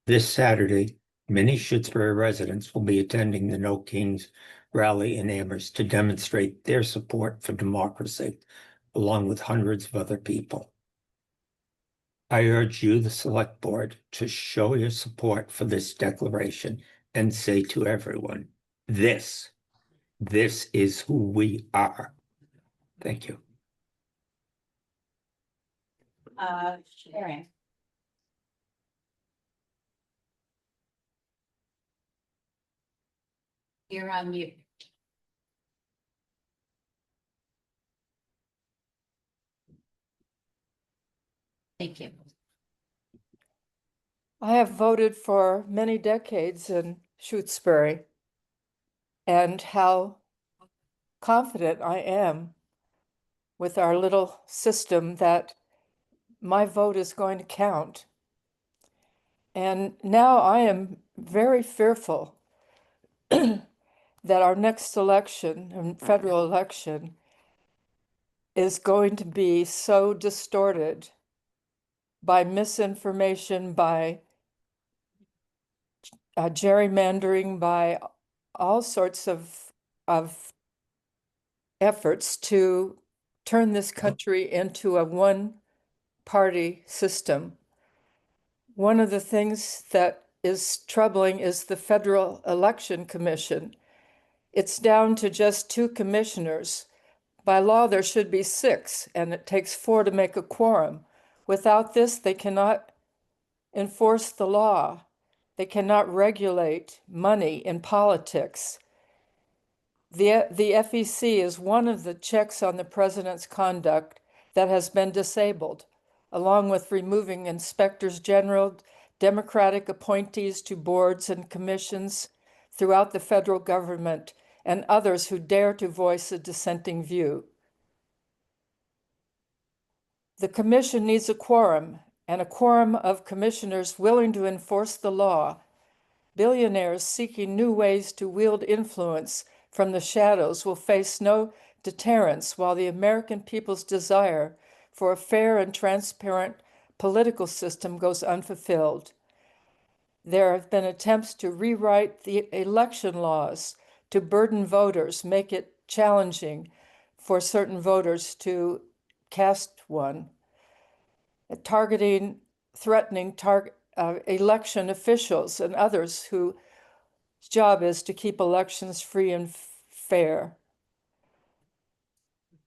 This Saturday, many Shutesbury residents will be attending the No Kings rally in Amherst to demonstrate their support for democracy, along with hundreds of other people. I urge you, the Select Board, to show your support for this declaration and say to everyone, this is who we are. Thank you. Sharon. You're on mute. Thank you. I have voted for many decades in Shutesbury, and how confident I am with our little system that my vote is going to count. And now I am very fearful that our next election, federal election, is going to be so distorted by misinformation, by gerrymandering, by all sorts of efforts to turn this country into a one-party system. One of the things that is troubling is the Federal Election Commission. It's down to just 2 commissioners. By law, there should be 6, and it takes 4 to make a quorum. Without this, they cannot enforce the law. They cannot regulate money in politics. The FEC is one of the checks on the president's conduct that has been disabled, along with removing inspectors general, Democratic appointees to boards and commissions throughout the federal government, and others who dare to voice a dissenting view. The commission needs a quorum, and a quorum of commissioners willing to enforce the law. Billionaires seeking new ways to wield influence from the shadows will face no deterrence, while the American people's desire for a fair and transparent political system goes unfulfilled. There have been attempts to rewrite the election laws to burden voters, make it challenging for certain voters to cast one, threatening election officials and others whose job is to keep elections free and fair.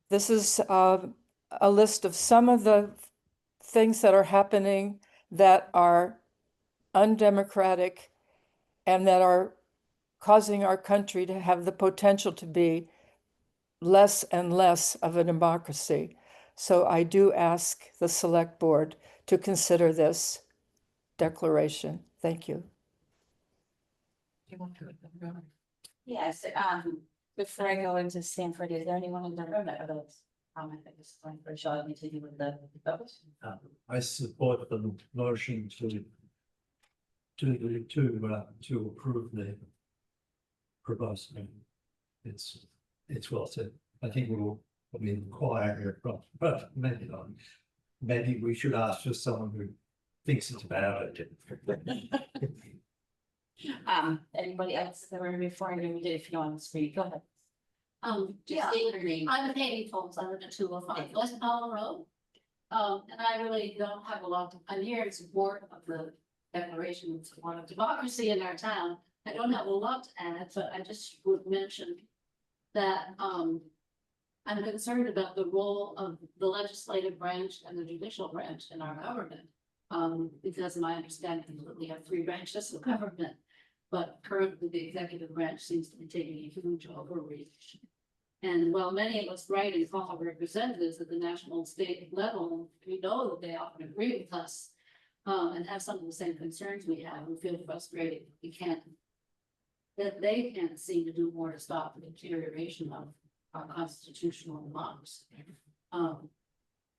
This is a list of some of the things that are happening that are undemocratic and that are causing our country to have the potential to be less and less of a democracy. So I do ask the Select Board to consider this declaration. Thank you. Yes, before I go into Sanford, is there anyone in the room that would comment at this point, or shall I continue with the vote? I support the motion to approve the proposal. It's well said. I think we'll be quiet here, but maybe we should ask for someone who thinks it's about it. Anybody else in the room before I read it, if you want to speak, go ahead. Yeah, Just state your name. I'm Katie Folks, I live at 205 West Powell Road. And I really don't have a lot, I'm here in support of the Declaration of Democracy in our town. I don't have a lot to add, but I just would mention that, I'm concerned about the role of the legislative branch and the judicial branch in our government. Because my understanding is that we have 3 branches of government, but currently the executive branch seems to be taking a huge overreach. And while many of us write and call representatives at the national and state level, we know that they often agree with us and have some of the same concerns we have. We feel frustrated. That they can't seem to do more to stop the deterioration of our constitutional democracy.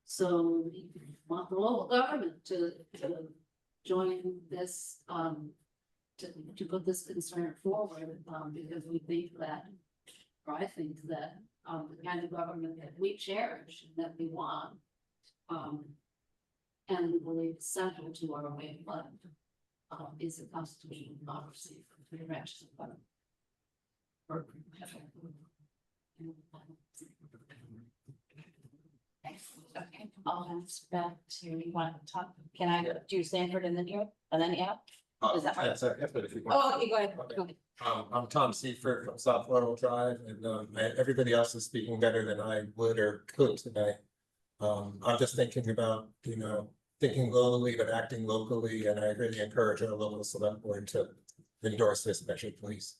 So we want the local government to join this, to put this concern forward, because we think that, or I think that, the kind of government that we cherish and that we want, and we believe is central to our way of life, is a constitutional democracy for 3 branches of government. Okay, I'll ask back to, you want to talk, can I do Sanford and then you, and then yeah? Is that right? Oh, okay, go ahead. Go ahead. I'm Tom Seifert from South Laurel Drive, and everybody else is speaking better than I would or could tonight. I'm just thinking about, thinking globally but acting locally, and I really encourage our local select board to endorse this measure, please.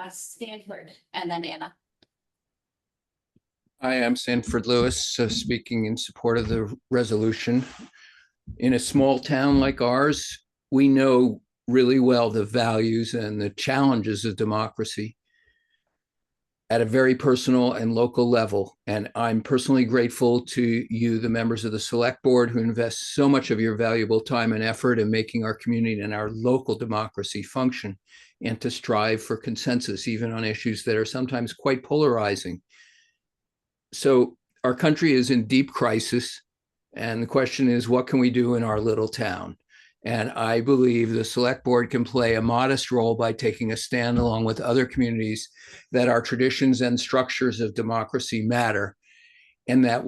Stanford and then Anna. I am Sanford Lewis, speaking in support of the resolution. In a small town like ours, we know really well the values and the challenges of democracy at a very personal and local level. And I'm personally grateful to you, the members of the Select Board, who invest so much of your valuable time and effort in making our community and our local democracy function, and to strive for consensus, even on issues that are sometimes quite polarizing. So our country is in deep crisis. And the question is, what can we do in our little town? And I believe the Select Board can play a modest role by taking a stand along with other communities that our traditions and structures of democracy matter, and that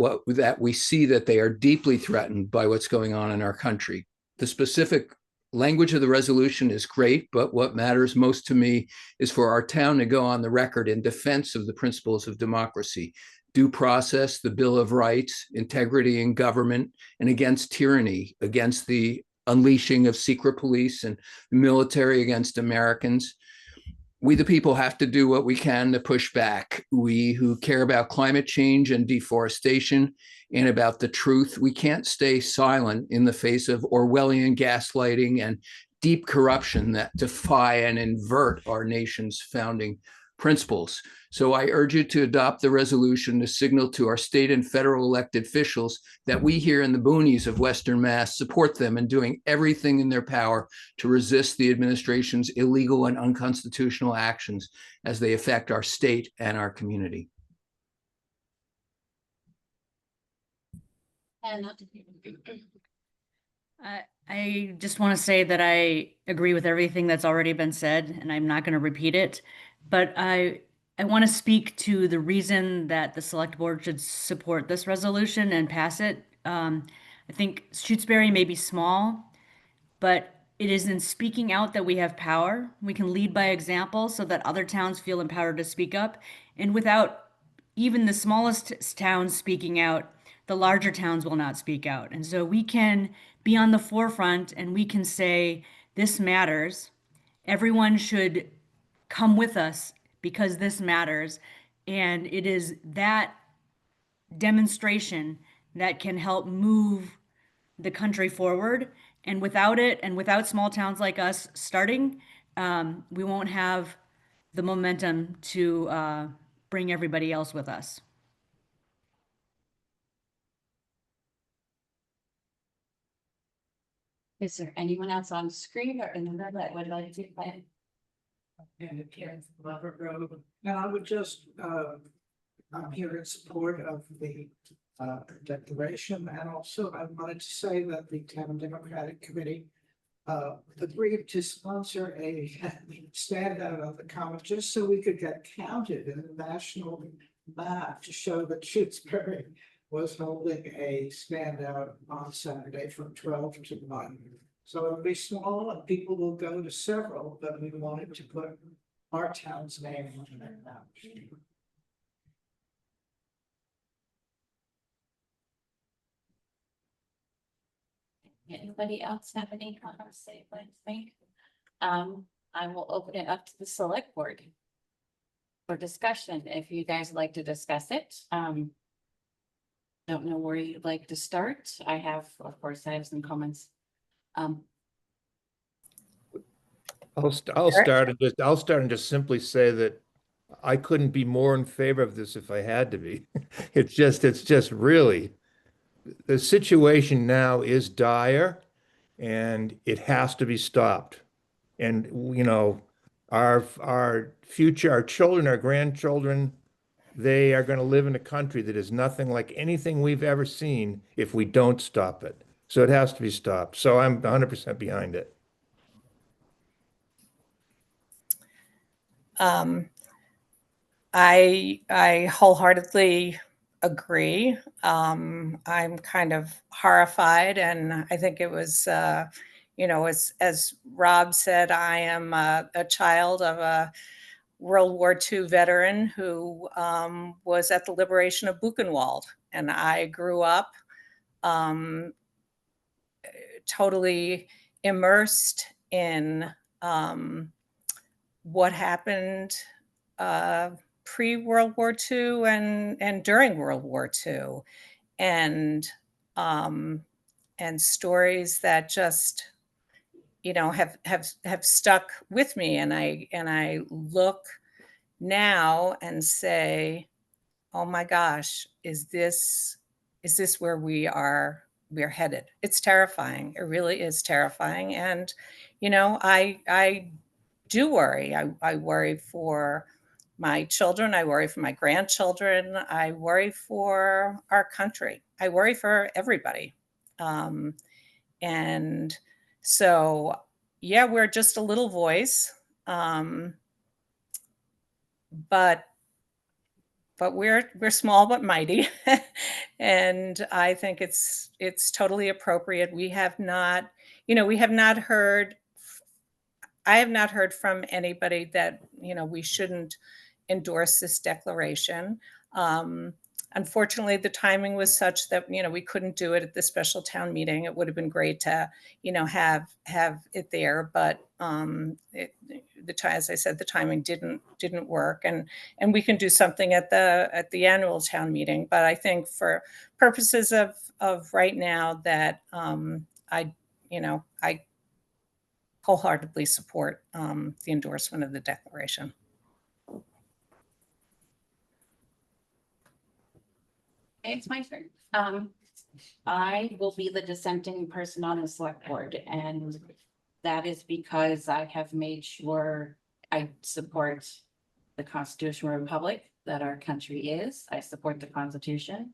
we see that they are deeply threatened by what's going on in our country. The specific language of the resolution is great, but what matters most to me is for our town to go on the record in defense of the principles of democracy: due process, the Bill of Rights, integrity in government, and against tyranny, against the unleashing of secret police and the military against Americans. we, the people, have to do what we can to push back. We who care about climate change and deforestation and about the truth, we can't stay silent in the face of Orwellian gaslighting and deep corruption that defy and invert our nation's founding principles. So I urge you to adopt the resolution to signal to our state and federal elected officials that we here in the boonies of Western Mass support them in doing everything in their power to resist the administration's illegal and unconstitutional actions as they affect our state and our community. And I just want to say that I agree with everything that's already been said, and I'm not going to repeat it. But I want to speak to the reason that the select board should support this resolution and pass it. I think Shutesbury may be small, but it is in speaking out that we have power. We can lead by example so that other towns feel empowered to speak up. And without even the smallest towns speaking out, the larger towns will not speak out. And so we can be on the forefront and we can say, this matters. Everyone should come with us because this matters. And it is that demonstration that can help move the country forward. And without it, and without small towns like us starting, we won't have the momentum to bring everybody else with us. is there anyone else on screen or in the room that would like to play? And Karen Lover Road, and I would just, I'm here in support of the declaration, and also I wanted to say that the Town Democratic Committee agreed to sponsor a stand out of the common just so we could get counted in the national map to show that Shutesbury was holding a stand out on Saturday from 12 to 1. So it'll be small and people will go to several, but we wanted to put our town's name on that map. Anybody else have any comments they would like to make? I will open it up to the select board for discussion, if you guys would like to discuss it. Don't know where you'd like to start. I have some comments. I'll start and just simply say that I couldn't be more in favor of this if I had to be. It's just really, the situation now is dire and it has to be stopped. And, you know, our future, our children, our grandchildren, they are going to live in a country that is nothing like anything we've ever seen if we don't stop it. So it has to be stopped. So I'm 100% behind it. I wholeheartedly agree. I'm kind of horrified, and I think it was, as Rob said, I am a child of a World War II veteran who was at the liberation of Buchenwald, and I grew up totally immersed in what happened pre-World War II and during World War II, and stories that just, have stuck with me. And I look now and say, oh my gosh, is this where we're headed? It's terrifying. It really is terrifying. And, I do worry. I worry for my children. I worry for my grandchildren. I worry for our country. I worry for everybody. And so, yeah, we're just a little voice. But we're small but mighty. And I think it's totally appropriate. We have not heard, I have not heard from anybody that, we shouldn't endorse this declaration. Unfortunately, the timing was such that, we couldn't do it at the special town meeting. It would have been great to, have it there, but as I said, the timing didn't work, and we can do something at the annual town meeting. But I think for purposes of right now, that I wholeheartedly support the endorsement of the declaration. It's my turn. I will be the dissenting person on the select board, and that is because I have made sure I support the constitutional republic that our country is. I support the Constitution,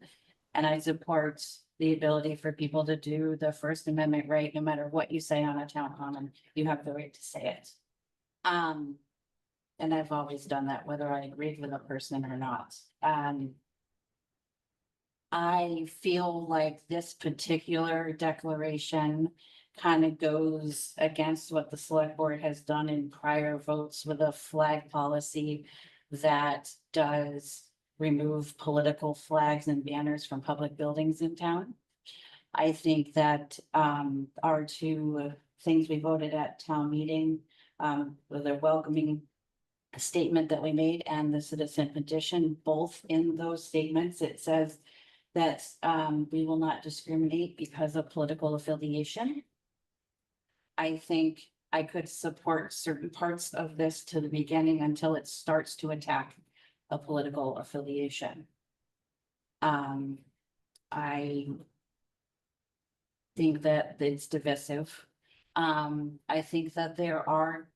and I support the ability for people to do the First Amendment right, no matter what you say on a town common, you have the right to say it. And I've always done that, whether I agreed with a person or not. I feel like this particular declaration kind of goes against what the select board has done in prior votes with a flag policy that does remove political flags and banners from public buildings in town. I think that our two things we voted at town meeting, with a welcoming statement that we made and the citizen petition, both in those statements, it says that we will not discriminate because of political affiliation. I think I could support certain parts of this to the beginning until it starts to attack a political affiliation. I think that it's divisive. I think that there are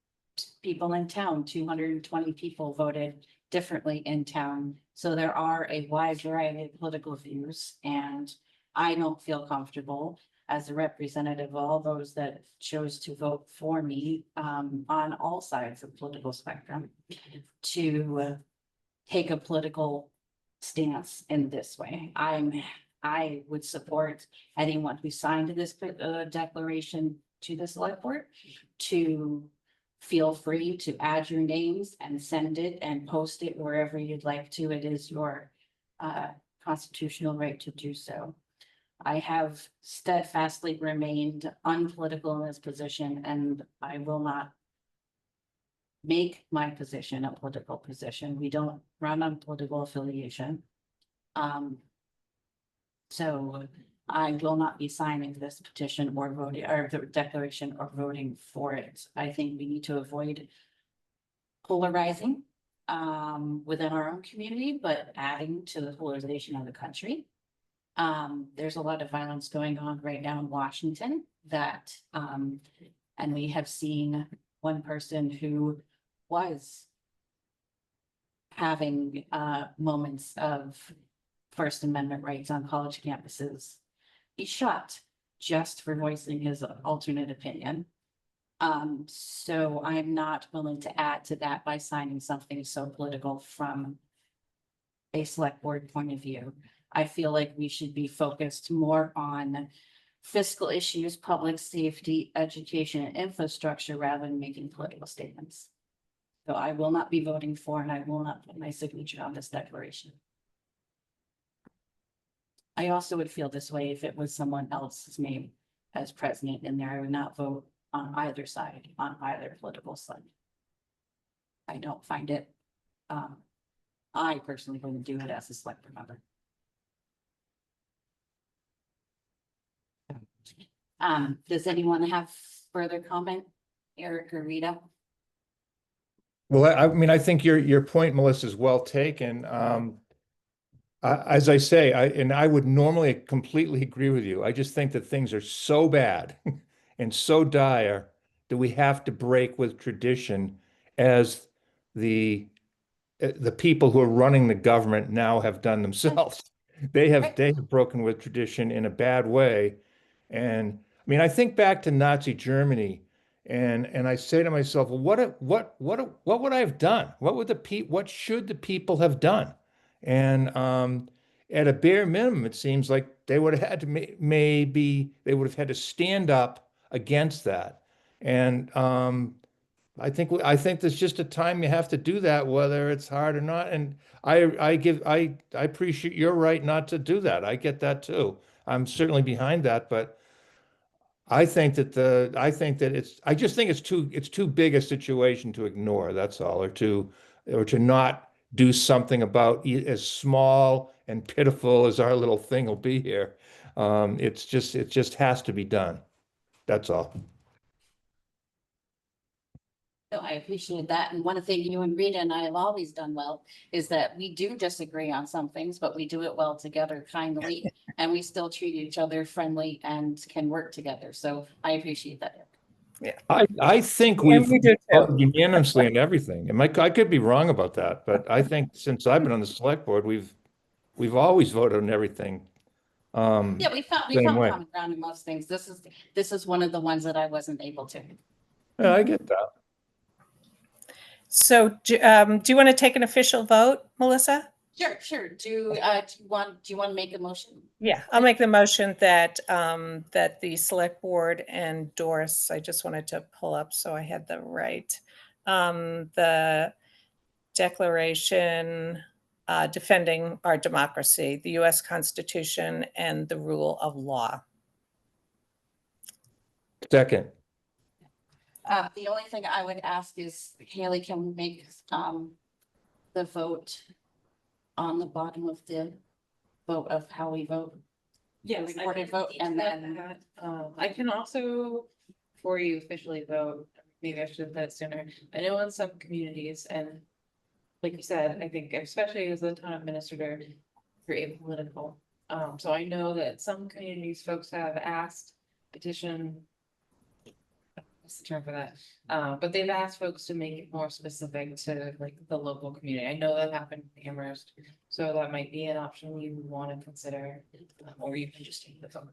people in town, 220 people voted differently in town. So there are a wide variety of political views, and I don't feel comfortable as a representative of all those that chose to vote for me on all sides of the political spectrum to take a political stance in this way. I would support anyone who signed this declaration to the select board to feel free to add your names and send it and post it wherever you'd like to. It is your constitutional right to do so. I have steadfastly remained unpolitical in this position, and I will not make my position a political position. We don't run on political affiliation. So I will not be signing this petition or voting, or the declaration, or voting for it. I think we need to avoid polarizing within our own community, but adding to the polarization of the country. There's a lot of violence going on right now in Washington that, and we have seen one person who was having moments of First Amendment rights on college campuses be shot just for voicing his alternate opinion. So I'm not willing to add to that by signing something so political from a select board point of view. I feel like we should be focused more on fiscal issues, public safety, education, and infrastructure rather than making political statements. So I will not be voting for, and I will not put my signature on this declaration. I also would feel this way if it was someone else's name as president in there. I would not vote on either side, on either political side. I don't find it, I personally wouldn't do it as a select board member. Does anyone have further comment? Eric or Rita? Well, I mean, I think your point, Melissa, is well taken. As I say, I would normally completely agree with you. I just think that things are so bad and so dire that we have to break with tradition, as the people who are running the government now have done themselves. They have broken with tradition in a bad way. And I mean, I think back to Nazi Germany, and I say to myself, well, what would I have done? What should the people have done? And at a bare minimum, it seems like they would have had to they would have had to stand up against that. And I think there's just a time you have to do that, whether it's hard or not. And I appreciate your right not to do that. I get that too. I'm certainly behind that, but I think that I just think it's too big a situation to ignore, that's all, or to not do something about as small and pitiful as our little thing will be here. It just has to be done. That's all. So I appreciate that. And one thing you and Rita and I have always done well is that we do disagree on some things, but we do it well together kindly. And we still treat each other friendly and can work together. So I appreciate that. I think And we've we do too. voted unanimously in everything. I could be wrong about that, but I think since I've been on the select board, we've always voted on everything. Yeah, we found Same way. common ground in most things. This is one of the ones that I wasn't able to. Yeah, I get that. So do you want to take an official vote, Melissa? Sure. Do you want to make a motion? Yeah, I'll make the motion that that the select board endorse. I just wanted to pull up so I had the right the declaration defending our democracy, the U.S. Constitution, and the rule of law. Second. The only thing I would ask is, Haley, can we make the vote on the bottom of the vote of how we vote? Yes, I Recorded can vote, teach and that, then I can also, before you officially vote, maybe I should have said it sooner. I know in some communities, and like you said, I think especially as a town administrator, you're apolitical. So I know that some communities, folks have asked, petition, what's the term for that? But they've asked folks to make it more specific to like the local community. I know that happened in Amherst, so that might be an option you would want to consider, or you can just take the vote.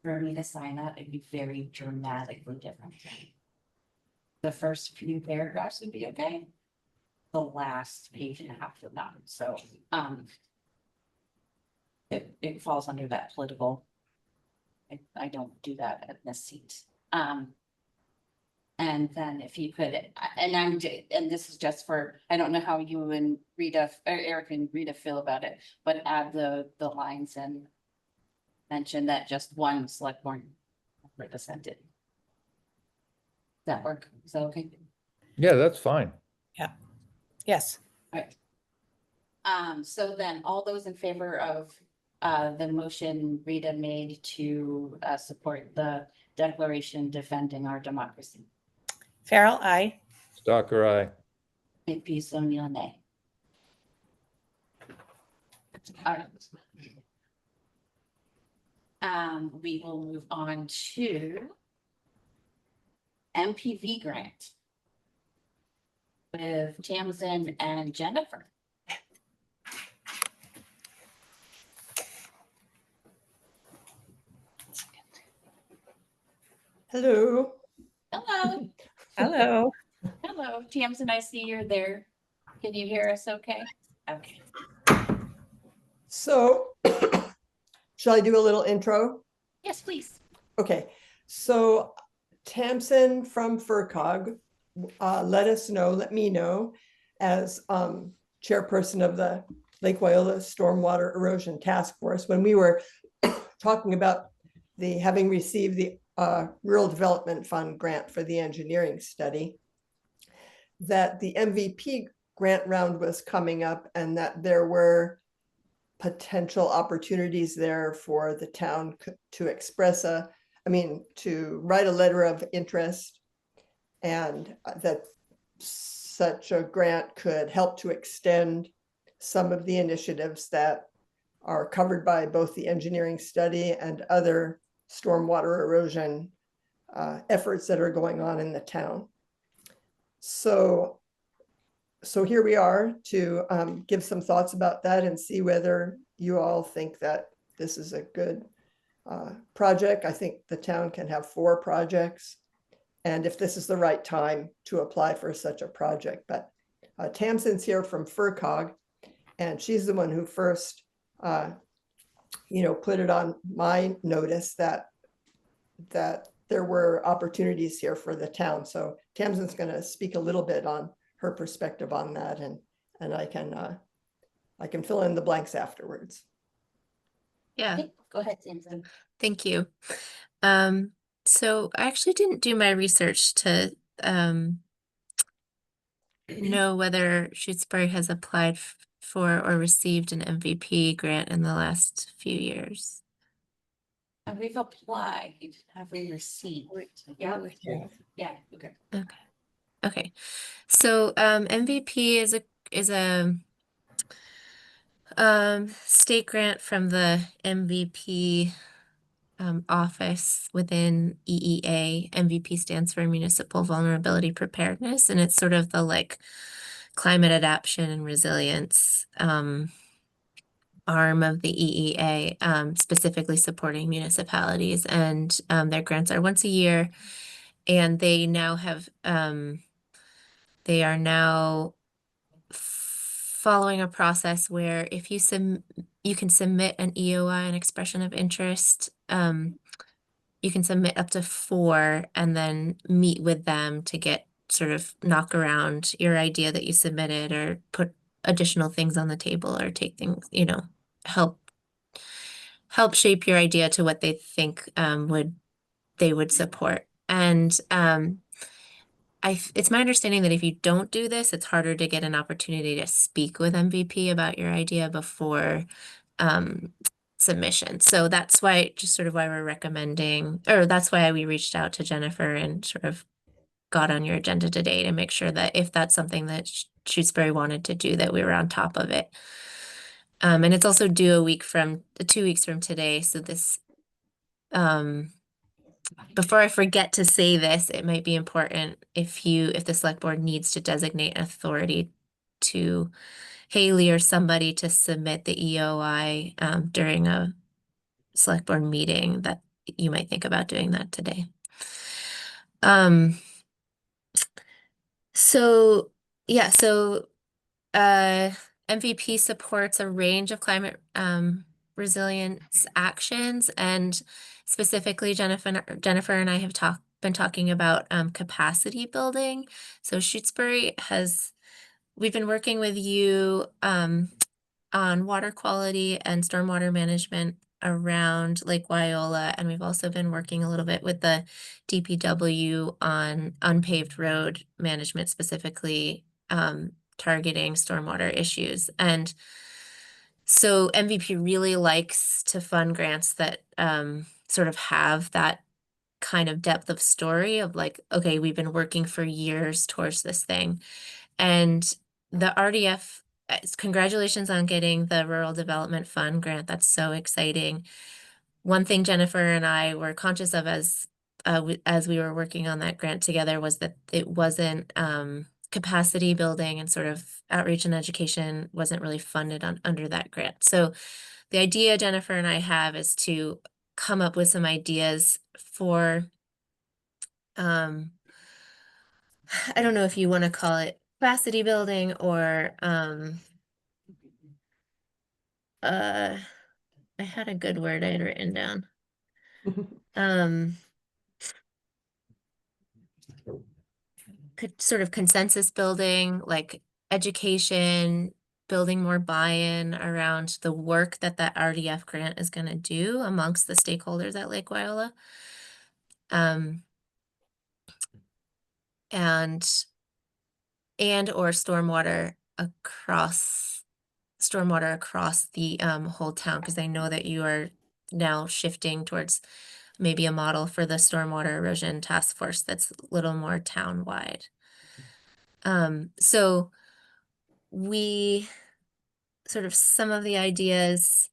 for me to sign that, it'd be very dramatically different. The first few paragraphs would be okay. The last page and a half would not, so, it falls under that political. I don't do that at this seat. And then if you could, and this is just for, I don't know how you and Rita, or Eric and Rita feel about it, but add the lines and mention that just one select board represented. Does that work? Is that okay? Yeah, that's fine. Yeah. Yes. All right. So then all those in favor of the motion Rita made to support the declaration defending our democracy. Farrell, aye. Stalker, aye. Makepeace O'Neill, nay. All right. We will move on to MPV grant with Tamsin and Jennifer. Hello. Hello. Hello. Hello, Tamsin, I see you're there. Can you hear us okay? Okay. So, shall I do a little intro? Yes, please. Okay, so Tamsin from FERCog let me know as chairperson of the Lake Wyola Stormwater Erosion Task Force when we were talking about having received the Rural Development Fund grant for the engineering study, that the MVP grant round was coming up and that there were potential opportunities there for the town to express to write a letter of interest, and that such a grant could help to extend some of the initiatives that are covered by both the engineering study and other stormwater erosion efforts that are going on in the town. So here we are to give some thoughts about that and see whether you all think that this is a good project. I think the town can have 4 projects, and if this is the right time to apply for such a project. But Tamsin's here from FERCog, and she's the one who first put it on my notice that there were opportunities here for the town. So Tamsin's going to speak a little bit on her perspective on that, and I can fill in the blanks afterwards. Yeah, Okay, go ahead, Tamsin. thank you. So I actually didn't do my research to know whether Shutesbury has applied for or received an MVP grant in the last few years. And we've applied, have we received? Yeah. Yeah, okay. Okay. Okay. So MVP is a state grant from the MVP office within EEA. MVP stands for Municipal Vulnerability Preparedness, and it's sort of the like climate adaptation and resilience arm of the EEA, specifically supporting municipalities. And their grants are once a year, and they now have they are now following a process where if you you can submit an EOI, an expression of interest. You can submit up to 4 and then meet with them to get sort of knock around your idea that you submitted or put additional things on the table or take things, you know, help shape your idea to what they think they would support. And it's my understanding that if you don't do this, it's harder to get an opportunity to speak with MVP about your idea before submission. So that's why, just sort of why we're recommending, or that's why we reached out to Jennifer and sort of got on your agenda today to make sure that if that's something that Shutesbury wanted to do, that we were on top of it. And it's also due 2 weeks from today. So this, before I forget to say this, it might be important if the select board needs to designate authority to Haley or somebody to submit the EOI during a select board meeting, that you might think about doing that today. So yeah, MVP supports a range of climate resilience actions, and specifically Jennifer and I have been talking about capacity building. So Shutesbury we've been working with you on water quality and stormwater management around Lake Wyola, and we've also been working a little bit with the DPW on unpaved road management, specifically targeting stormwater issues. And so MVP really likes to fund grants that sort of have that kind of depth of story of like, okay, we've been working for years towards this thing. And the RDF, congratulations on getting the Rural Development Fund grant. That's so exciting. One thing Jennifer and I were conscious of as we were working on that grant together was that it wasn't capacity building and sort of outreach and education wasn't really funded under that grant. So the idea Jennifer and I have is to come up with some ideas for, I don't know if you want to call it capacity building or, I had a good word I had written down. Sort of consensus building, like education, building more buy-in around the work that RDF grant is going to do amongst the stakeholders at Lake Wyola. And or stormwater across the whole town, because I know that you are now shifting towards maybe a model for the stormwater erosion task force that's a little more town-wide. So we sort of, some of the ideas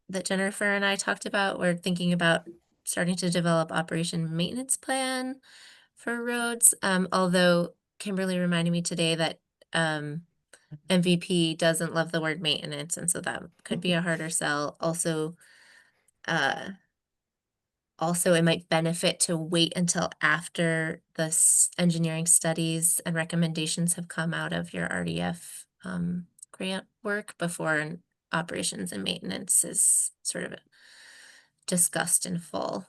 that Jennifer and I talked about, we're thinking about starting to develop operation maintenance plan for roads. Although Kimberly reminded me today that MVP doesn't love the word maintenance, and so that could be a harder sell. Also, it might benefit to wait until after the engineering studies and recommendations have come out of your RDF grant work before an operations and maintenance is sort of discussed in full.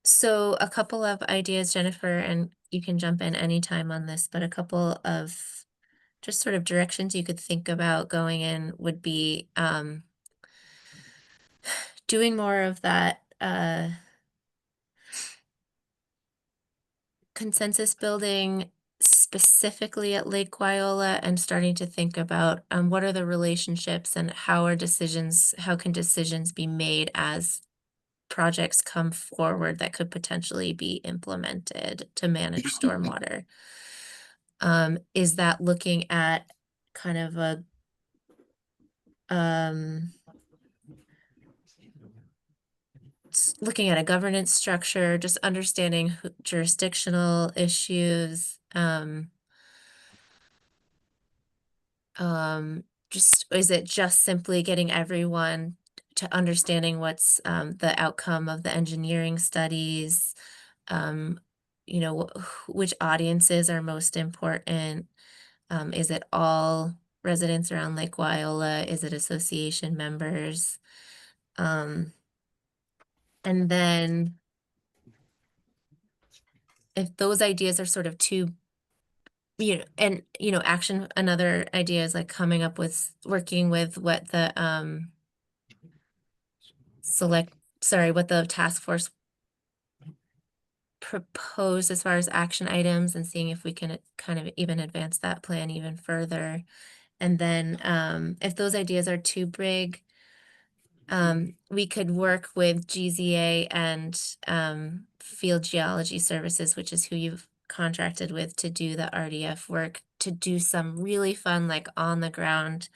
So a couple of ideas, Jennifer, and you can jump in anytime on this, but a couple of just sort of directions you could think about going in would be doing more of that consensus building specifically at Lake Wyola and starting to think about what are the relationships and how can decisions be made as projects come forward that could potentially be implemented to manage stormwater. Is that looking at kind of a looking at a governance structure, just understanding jurisdictional issues, just is it just simply getting everyone to understanding what's the outcome of the engineering studies, you know, which audiences are most important? Is it all residents around Lake Wyola? Is it association members? And then if those ideas are sort of too, you know, and you know, action, another idea is like coming up with working with what the what the task force proposed as far as action items and seeing if we can kind of even advance that plan even further. And then if those ideas are too big, we could work with GZA and Field Geology Services, which is who you've contracted with to do the RDF work, to do some really fun, like on the ground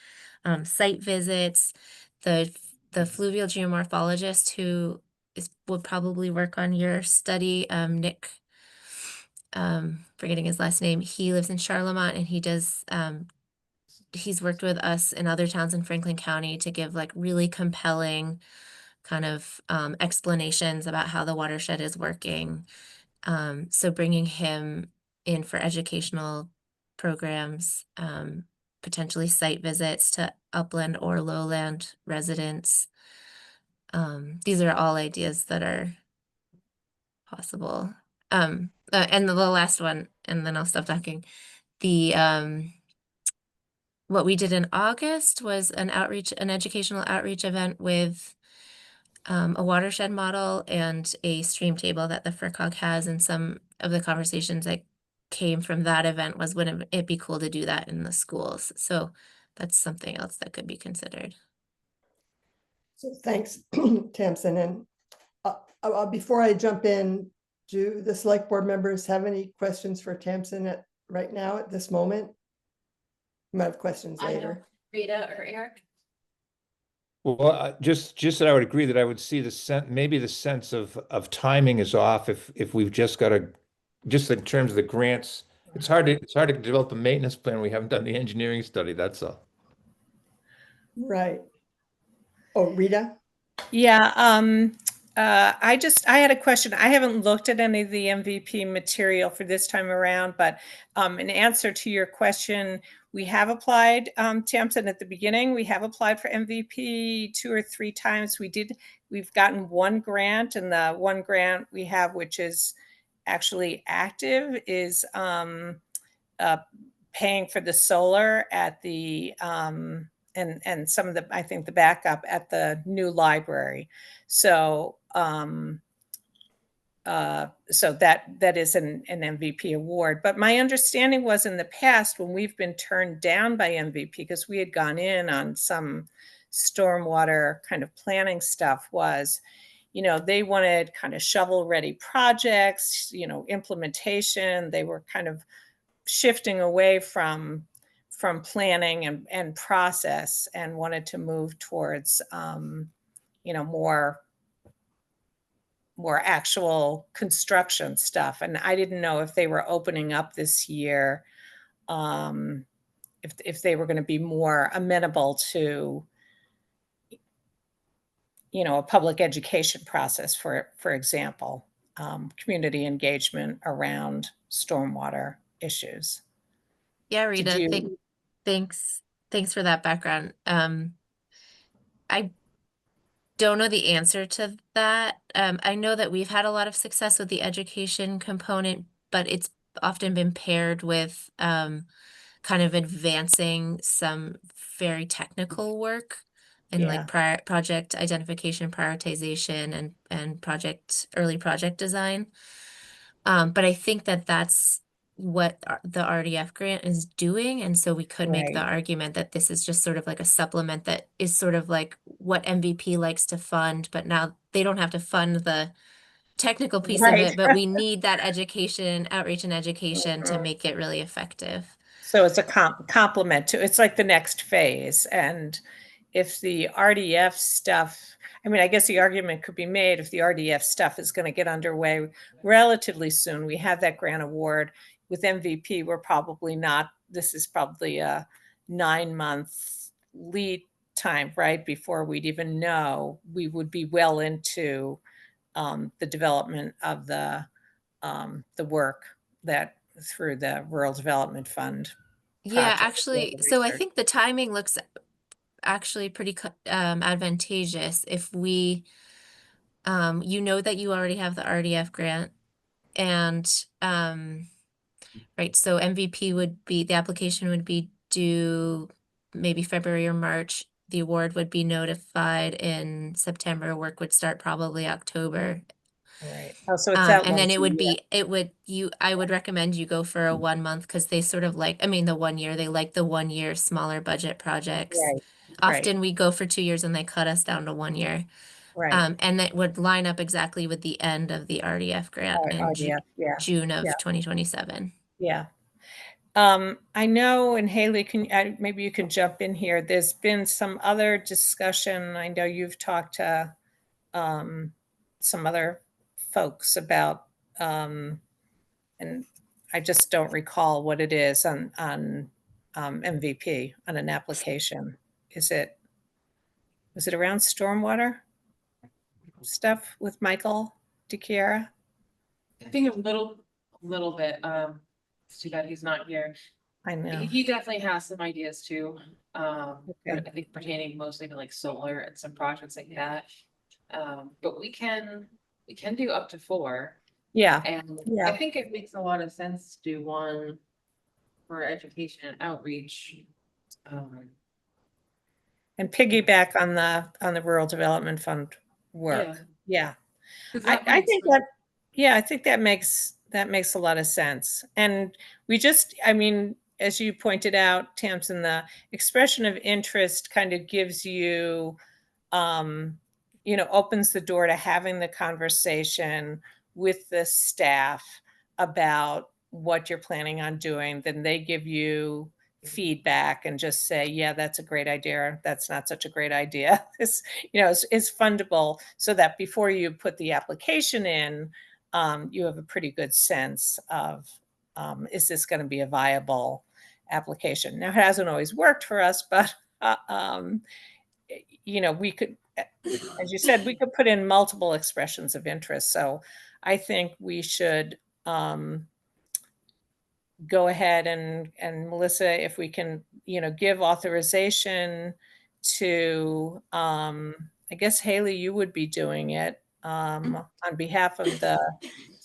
site visits. The fluvial geomorphologist who would probably work on your study, Nick, forgetting his last name, he lives in Charlemont and he does he's worked with us in other towns in Franklin County to give like really compelling kind of explanations about how the watershed is working. So bringing him in for educational programs, potentially site visits to upland or lowland residents. These are all ideas that are possible. And the last one, and then I'll stop talking. The what we did in August was an educational outreach event with a watershed model and a stream table that the FERCog has. And some of the conversations that came from that event was, wouldn't it be cool to do that in the schools? So that's something else that could be considered. So thanks, Tamsin. And before I jump in, do the select board members have any questions for Tamsin right now at this moment? You might have questions later. Rita or Eric? Well, just that I would agree that I would see maybe the sense of timing is off if we've just got just in terms of the grants, it's hard to develop a maintenance plan. We haven't done the engineering study, that's all. Right. Oh, Rita? Yeah, I had a question. I haven't looked at any of the MVP material for this time around, but in answer to your question, we have applied, Tamsin, at the beginning, we have applied for MVP 2 or 3 times. We've gotten one grant, and the one grant we have, which is actually active, is paying for the solar at the and some of the, I think the backup at the new library. So so that is an MVP award. But my understanding was in the past when we've been turned down by MVP, because we had gone in on some stormwater kind of planning stuff, was, you know, they wanted kind of shovel ready projects, you know, implementation. They were kind of shifting away from planning and process and wanted to move towards, you know, more actual construction stuff. And I didn't know if they were opening up this year, if they were going to be more amenable to, you know, a public education process, for example, community engagement around stormwater issues. Yeah, Rita, thanks for that background. I don't know the answer to that. I know that we've had a lot of success with the education component, but it's often been paired with kind of advancing some very technical work and Yeah. like project identification, prioritization, and early project design. But I think that that's what the RDF grant is doing. And so we could make the Right. argument that this is just sort of like a supplement that is sort of like what MVP likes to fund, but now they don't have to fund the technical piece of Right. it, but we need that education, outreach and education to make it really effective. So it's a complement to, it's like the next phase. And if the RDF stuff, I mean, I guess the argument could be made if the RDF stuff is going to get underway relatively soon. We have that grant award. With MVP, we're probably not, this is probably a 9-month lead time, right? Before we'd even know, we would be well into the development of the work that through the Rural Development Fund. Yeah, project, actually, the so I research. think the timing looks actually pretty advantageous if we, you know that you already have the RDF grant, and right, so MVP would be, the application would be due maybe February or March. The award would be notified in September. Work would start probably October. Right. Oh, so it's that And then long it would too, be, I would recommend you go for a 1 month because they sort of like, I mean, the 1 year, they like the 1 year smaller budget projects. Right. Often we go for 2 years and they cut us down to 1 year. Right. And that would line up exactly with the end of the RDF grant in RDF, yeah. June of Yeah. 2027. Yeah. I know, and Haley, maybe you can jump in here. There's been some other discussion. I know you've talked to some other folks about, and I just don't recall what it is on MVP on an application. Was it around stormwater stuff with Michael DeChiara? I think a little bit, it's too bad he's not here. I know. He definitely has some ideas too. Okay. I think pertaining mostly to like solar and some projects like that. But we can do up to 4. Yeah. And Yeah. I think it makes a lot of sense to do one for education and outreach. And piggyback on the Rural Development Fund work. Yeah. I think that, yeah, I think that makes a lot of sense. And we just, I mean, as you pointed out, Tamsin, the expression of interest kind of gives you, opens the door to having the conversation with the staff about what you're planning on doing. Then they give you feedback and just say, yeah, that's a great idea. That's not such a great idea. It's fundable, so that before you put the application in, you have a pretty good sense of, is this going to be a viable application? Now, it hasn't always worked for us, but, we could, as you said, we could put in multiple expressions of interest. So I think we should go ahead and Melissa, if we can, give authorization to, I guess, Haley, you would be doing it on behalf of the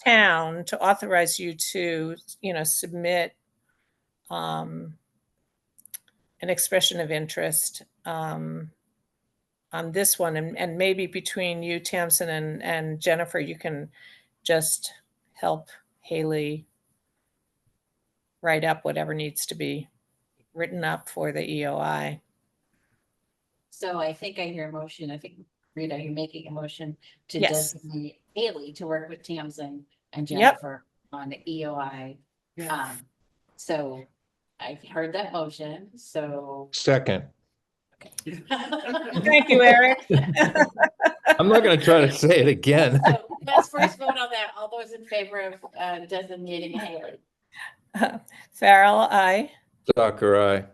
town, to authorize you to, submit an expression of interest on this one. And maybe between you, Tamsin, and Jennifer, you can just help Haley write up whatever needs to be written up for the EOI. So I think I hear a motion. I think, Rita, you're making a motion to Yes. designate Haley to work with Tamsin and Yep. Jennifer on the EOI. So I've heard that motion, so. Second. Thank you, Eric. I'm not going to try to say it again. So let's first vote on that. All those in favor of designating Haley. Farrell, aye. Docker, aye.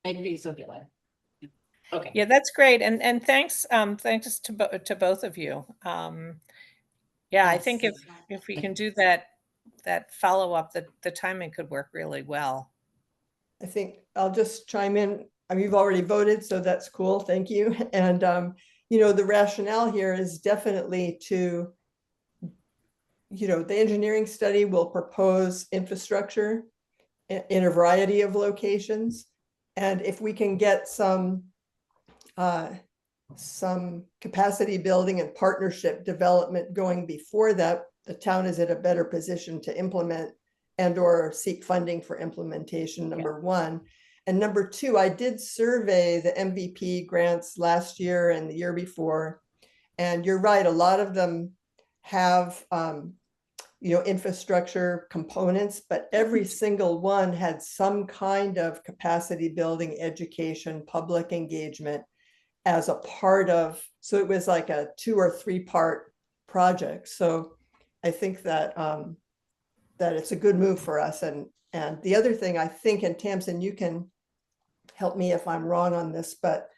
Maybe so be like. Okay. Yeah, that's great. And thanks to both of you. Yeah, I think if we can do that follow-up, the timing could work really well. I think I'll just chime in. I mean, you've already voted, so that's cool. Thank you. And, the rationale here is definitely to, the engineering study will propose infrastructure in a variety of locations. And if we can get some capacity building and partnership development going before that, the town is in a better position to implement and or seek funding for implementation, number one. And number two, I did survey the MVP grants last year and the year before. And you're right, a lot of them have infrastructure components, but every single one had some kind of capacity building, education, public engagement as a part of, so it was like a 2 or 3 part project. So I think that that it's a good move for us. And the other thing I think, and Tamsin, you can help me if I'm wrong on this, but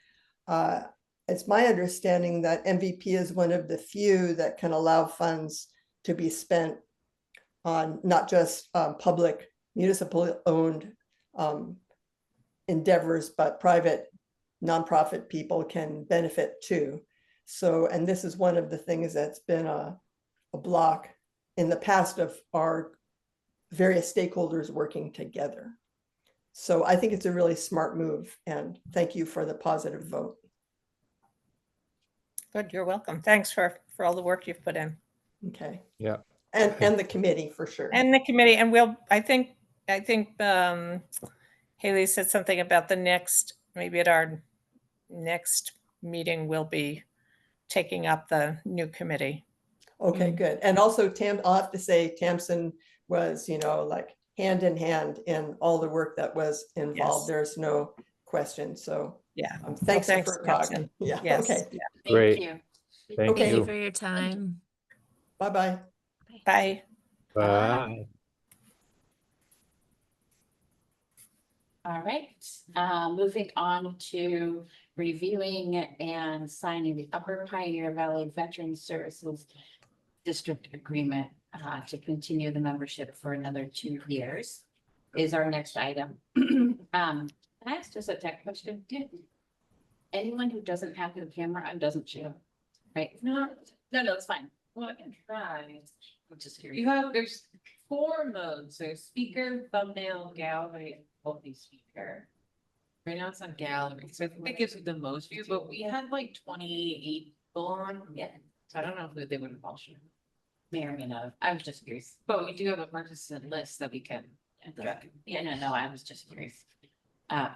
it's my understanding that MVP is one of the few that can allow funds to be spent on not just public municipal owned endeavors, but private nonprofit people can benefit too. So, and this is one of the things that's been a block in the past of our various stakeholders working together. So I think it's a really smart move, and thank you for the positive vote. Good, you're welcome. Thanks for all the work you've put in. Okay. Yeah. And the committee for sure. And the committee, and I think Haley said something about the next, maybe at our next meeting, we'll be taking up the new committee. Okay, good. And also I'll have to say Tamsin was, like hand in hand in all the work that was involved. Yes. There's no question. So yeah, thanks well, for Tamsin. Yeah. Yes. Okay. Yeah. Great. Thank you. Thank Thank you you. for your time. Bye-bye. Bye. Bye. All right, moving on to reviewing and signing the Upper Pioneer Valley Veterans Services District Agreement to continue the membership for another 2 years is our next item. Can I ask just a tech question? Anyone who doesn't have the camera on doesn't show, right? No, it's fine. Well, I can try. I'm just curious. There's 4 modes. So speaker, thumbnail, gallery, and multi-speaker. Right now it's on gallery. So I think that gives you the most views, but we had like 28 people on. Yeah. So I don't know if they would have all shown. May or may not have. I was just curious. But we do have a participant list that we can. Yeah, no, I was just curious. All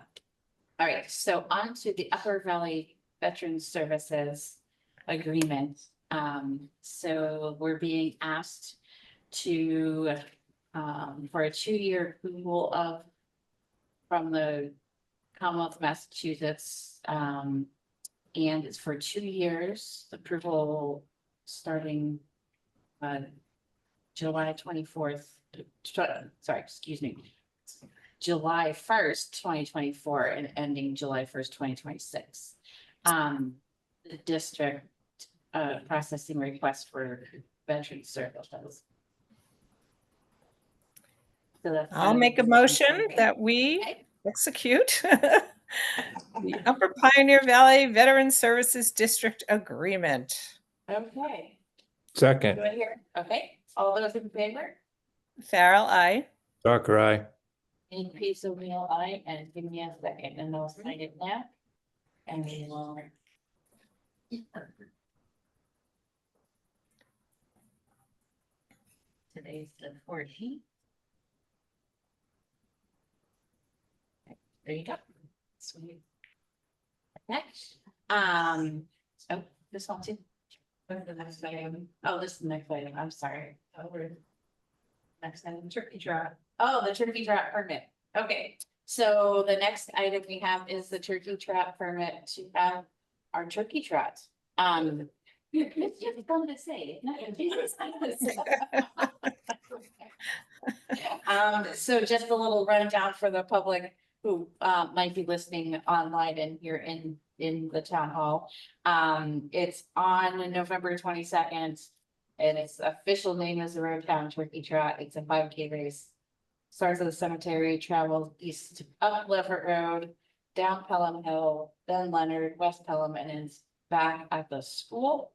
right, so on to the Upper Valley Veterans Services Agreement. So we're being asked to, for a 2-year approval from the Commonwealth of Massachusetts. And it's for 2 years, approval starting July 24th, sorry, excuse me, July 1st, 2024 and ending July 1st, 2026. The district processing request for veteran services. So that's I'll make a motion that we execute the Upper Pioneer Valley Veteran Services District Agreement. Okay. Second. Do I hear? Okay, all those in favor? Farrell, aye. Darker eye. In piece of meal, I, and give me a second, and I'll sign it now. And we will. Today's the 14th. There you go. Sweet. Next, oh, this one too. The next item. Oh, this is the next item. I'm sorry. Next item, turkey trot. Oh, the turkey trot permit. Okay, so the next item we have is the turkey trot permit to have our turkey trot. It's fun to say. So just a little rundown for the public who might be listening online and here in the town hall. It's on November 22nd. And its official name is the Road Town Turkey Trot. It's a 5K race. Starts at the cemetery, travels east up Leverett Road, down Pelham Hill, then Leonard, West Pelham, and ends back at the school.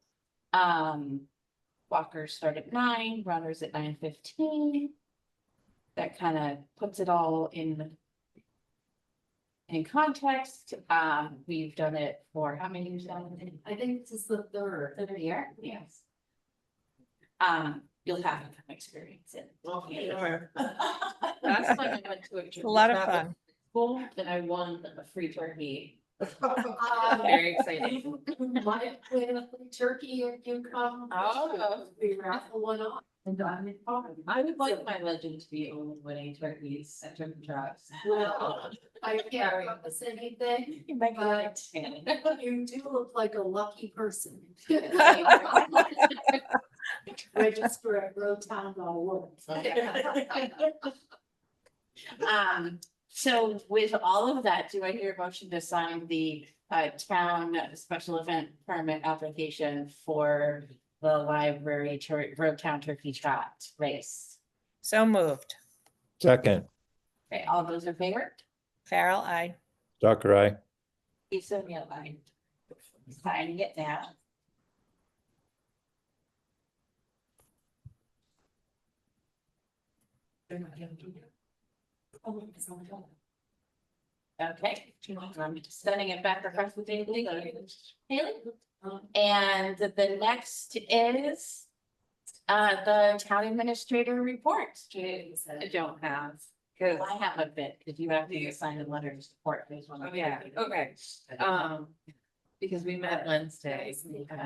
Walkers start at 9, runners at 9:15. that kind of puts it all in context. We've done it for how many years now? I think this is the third year. Yes. You'll have some experience in. Last time I went to It's a lot of fun. School, then I won a free turkey. Very exciting. Might win a free turkey or you come. Oh. We raffle one off. And I would like my legend to be only winning turkeys at turkey trot's. well, I can't promise anything, but you do look like a lucky person. Register at Rotown.org. So with all of that, do I hear a motion to sign the town special event permit application for the library Roadtown Turkey Trot race? So moved. Second, Okay, all those in favor? Farrell, I. Tucker, aye. Lisa, Neal, aye. Signing it now. Okay, I'm just sending it back across the table. Haley? And the next is the town administrator report. I don't have, because I have a bit, because you have to sign the letter of support. There's one. Oh, yeah, okay. Because we met Wednesday.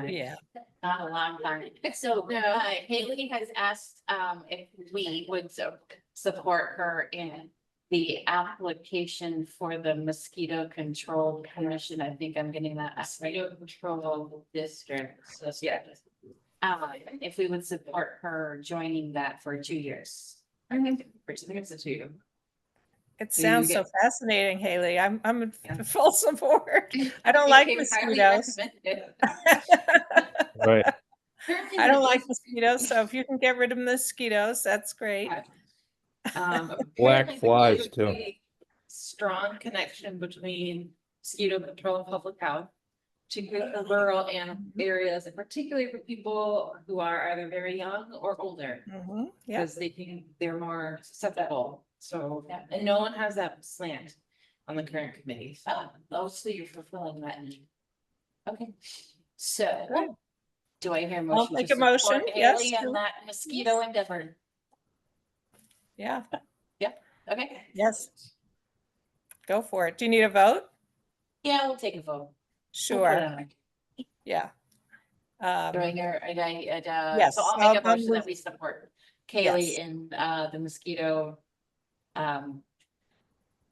Yeah. Not a long time. So Haley has asked if we would support her in the application for the mosquito control commission. I think I'm getting that. Mosquito control district. So yeah. If we would support her joining that for 2 years. I think it's a 2. It Do sounds you so get- fascinating, Haley. I'm in full support. I don't like mosquitoes. Right. I don't like mosquitoes, so if you can get rid of mosquitoes, that's great. Black Apparently flies, there's too. a strong connection between mosquito control and public health. To get the rural and areas, and particularly for people who are either very young or older, Yeah. because they're more susceptible. So, and no one has that slant on the current committee. So you're fulfilling that need. Okay, so do I hear a motion? make to a motion, support yes, Haley and to- that mosquito endeavor? Yeah. Okay. Yes. Go for it. Do you need a vote? Yeah, we'll take a vote. Sure. Yeah. Do I hear, Yes, so I'll make a I'll motion that move- we support Kaylee Yes. in the mosquito.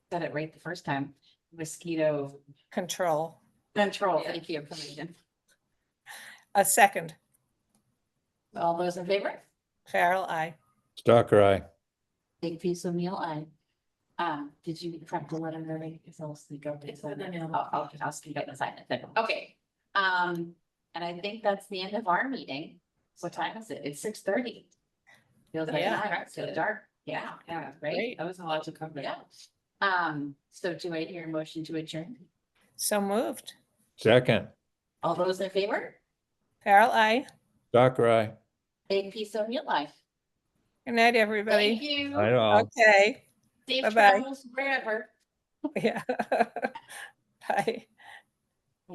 Said it right the first time, mosquito Control. control, thank you, information. A second. All those in favor? Farrell, I. Tucker, aye. Big piece of meal, did you prep the letter already? Because I'll sneak up. I'll sneak up and sign it then. Okay. And I think that's the end of our meeting. What time is it? It's 6:30. Feels like Yeah. it's so dark. Yeah, Yeah, right. that was a lot to cover. Yeah. So do I hear a motion to adjourn? So moved. Second, All those in favor? Farrell, I. Tucker, aye. Big piece of meal life. Good night, everybody. Thank you. I know. Okay. Safe Bye-bye. travels wherever. Yeah. Bye.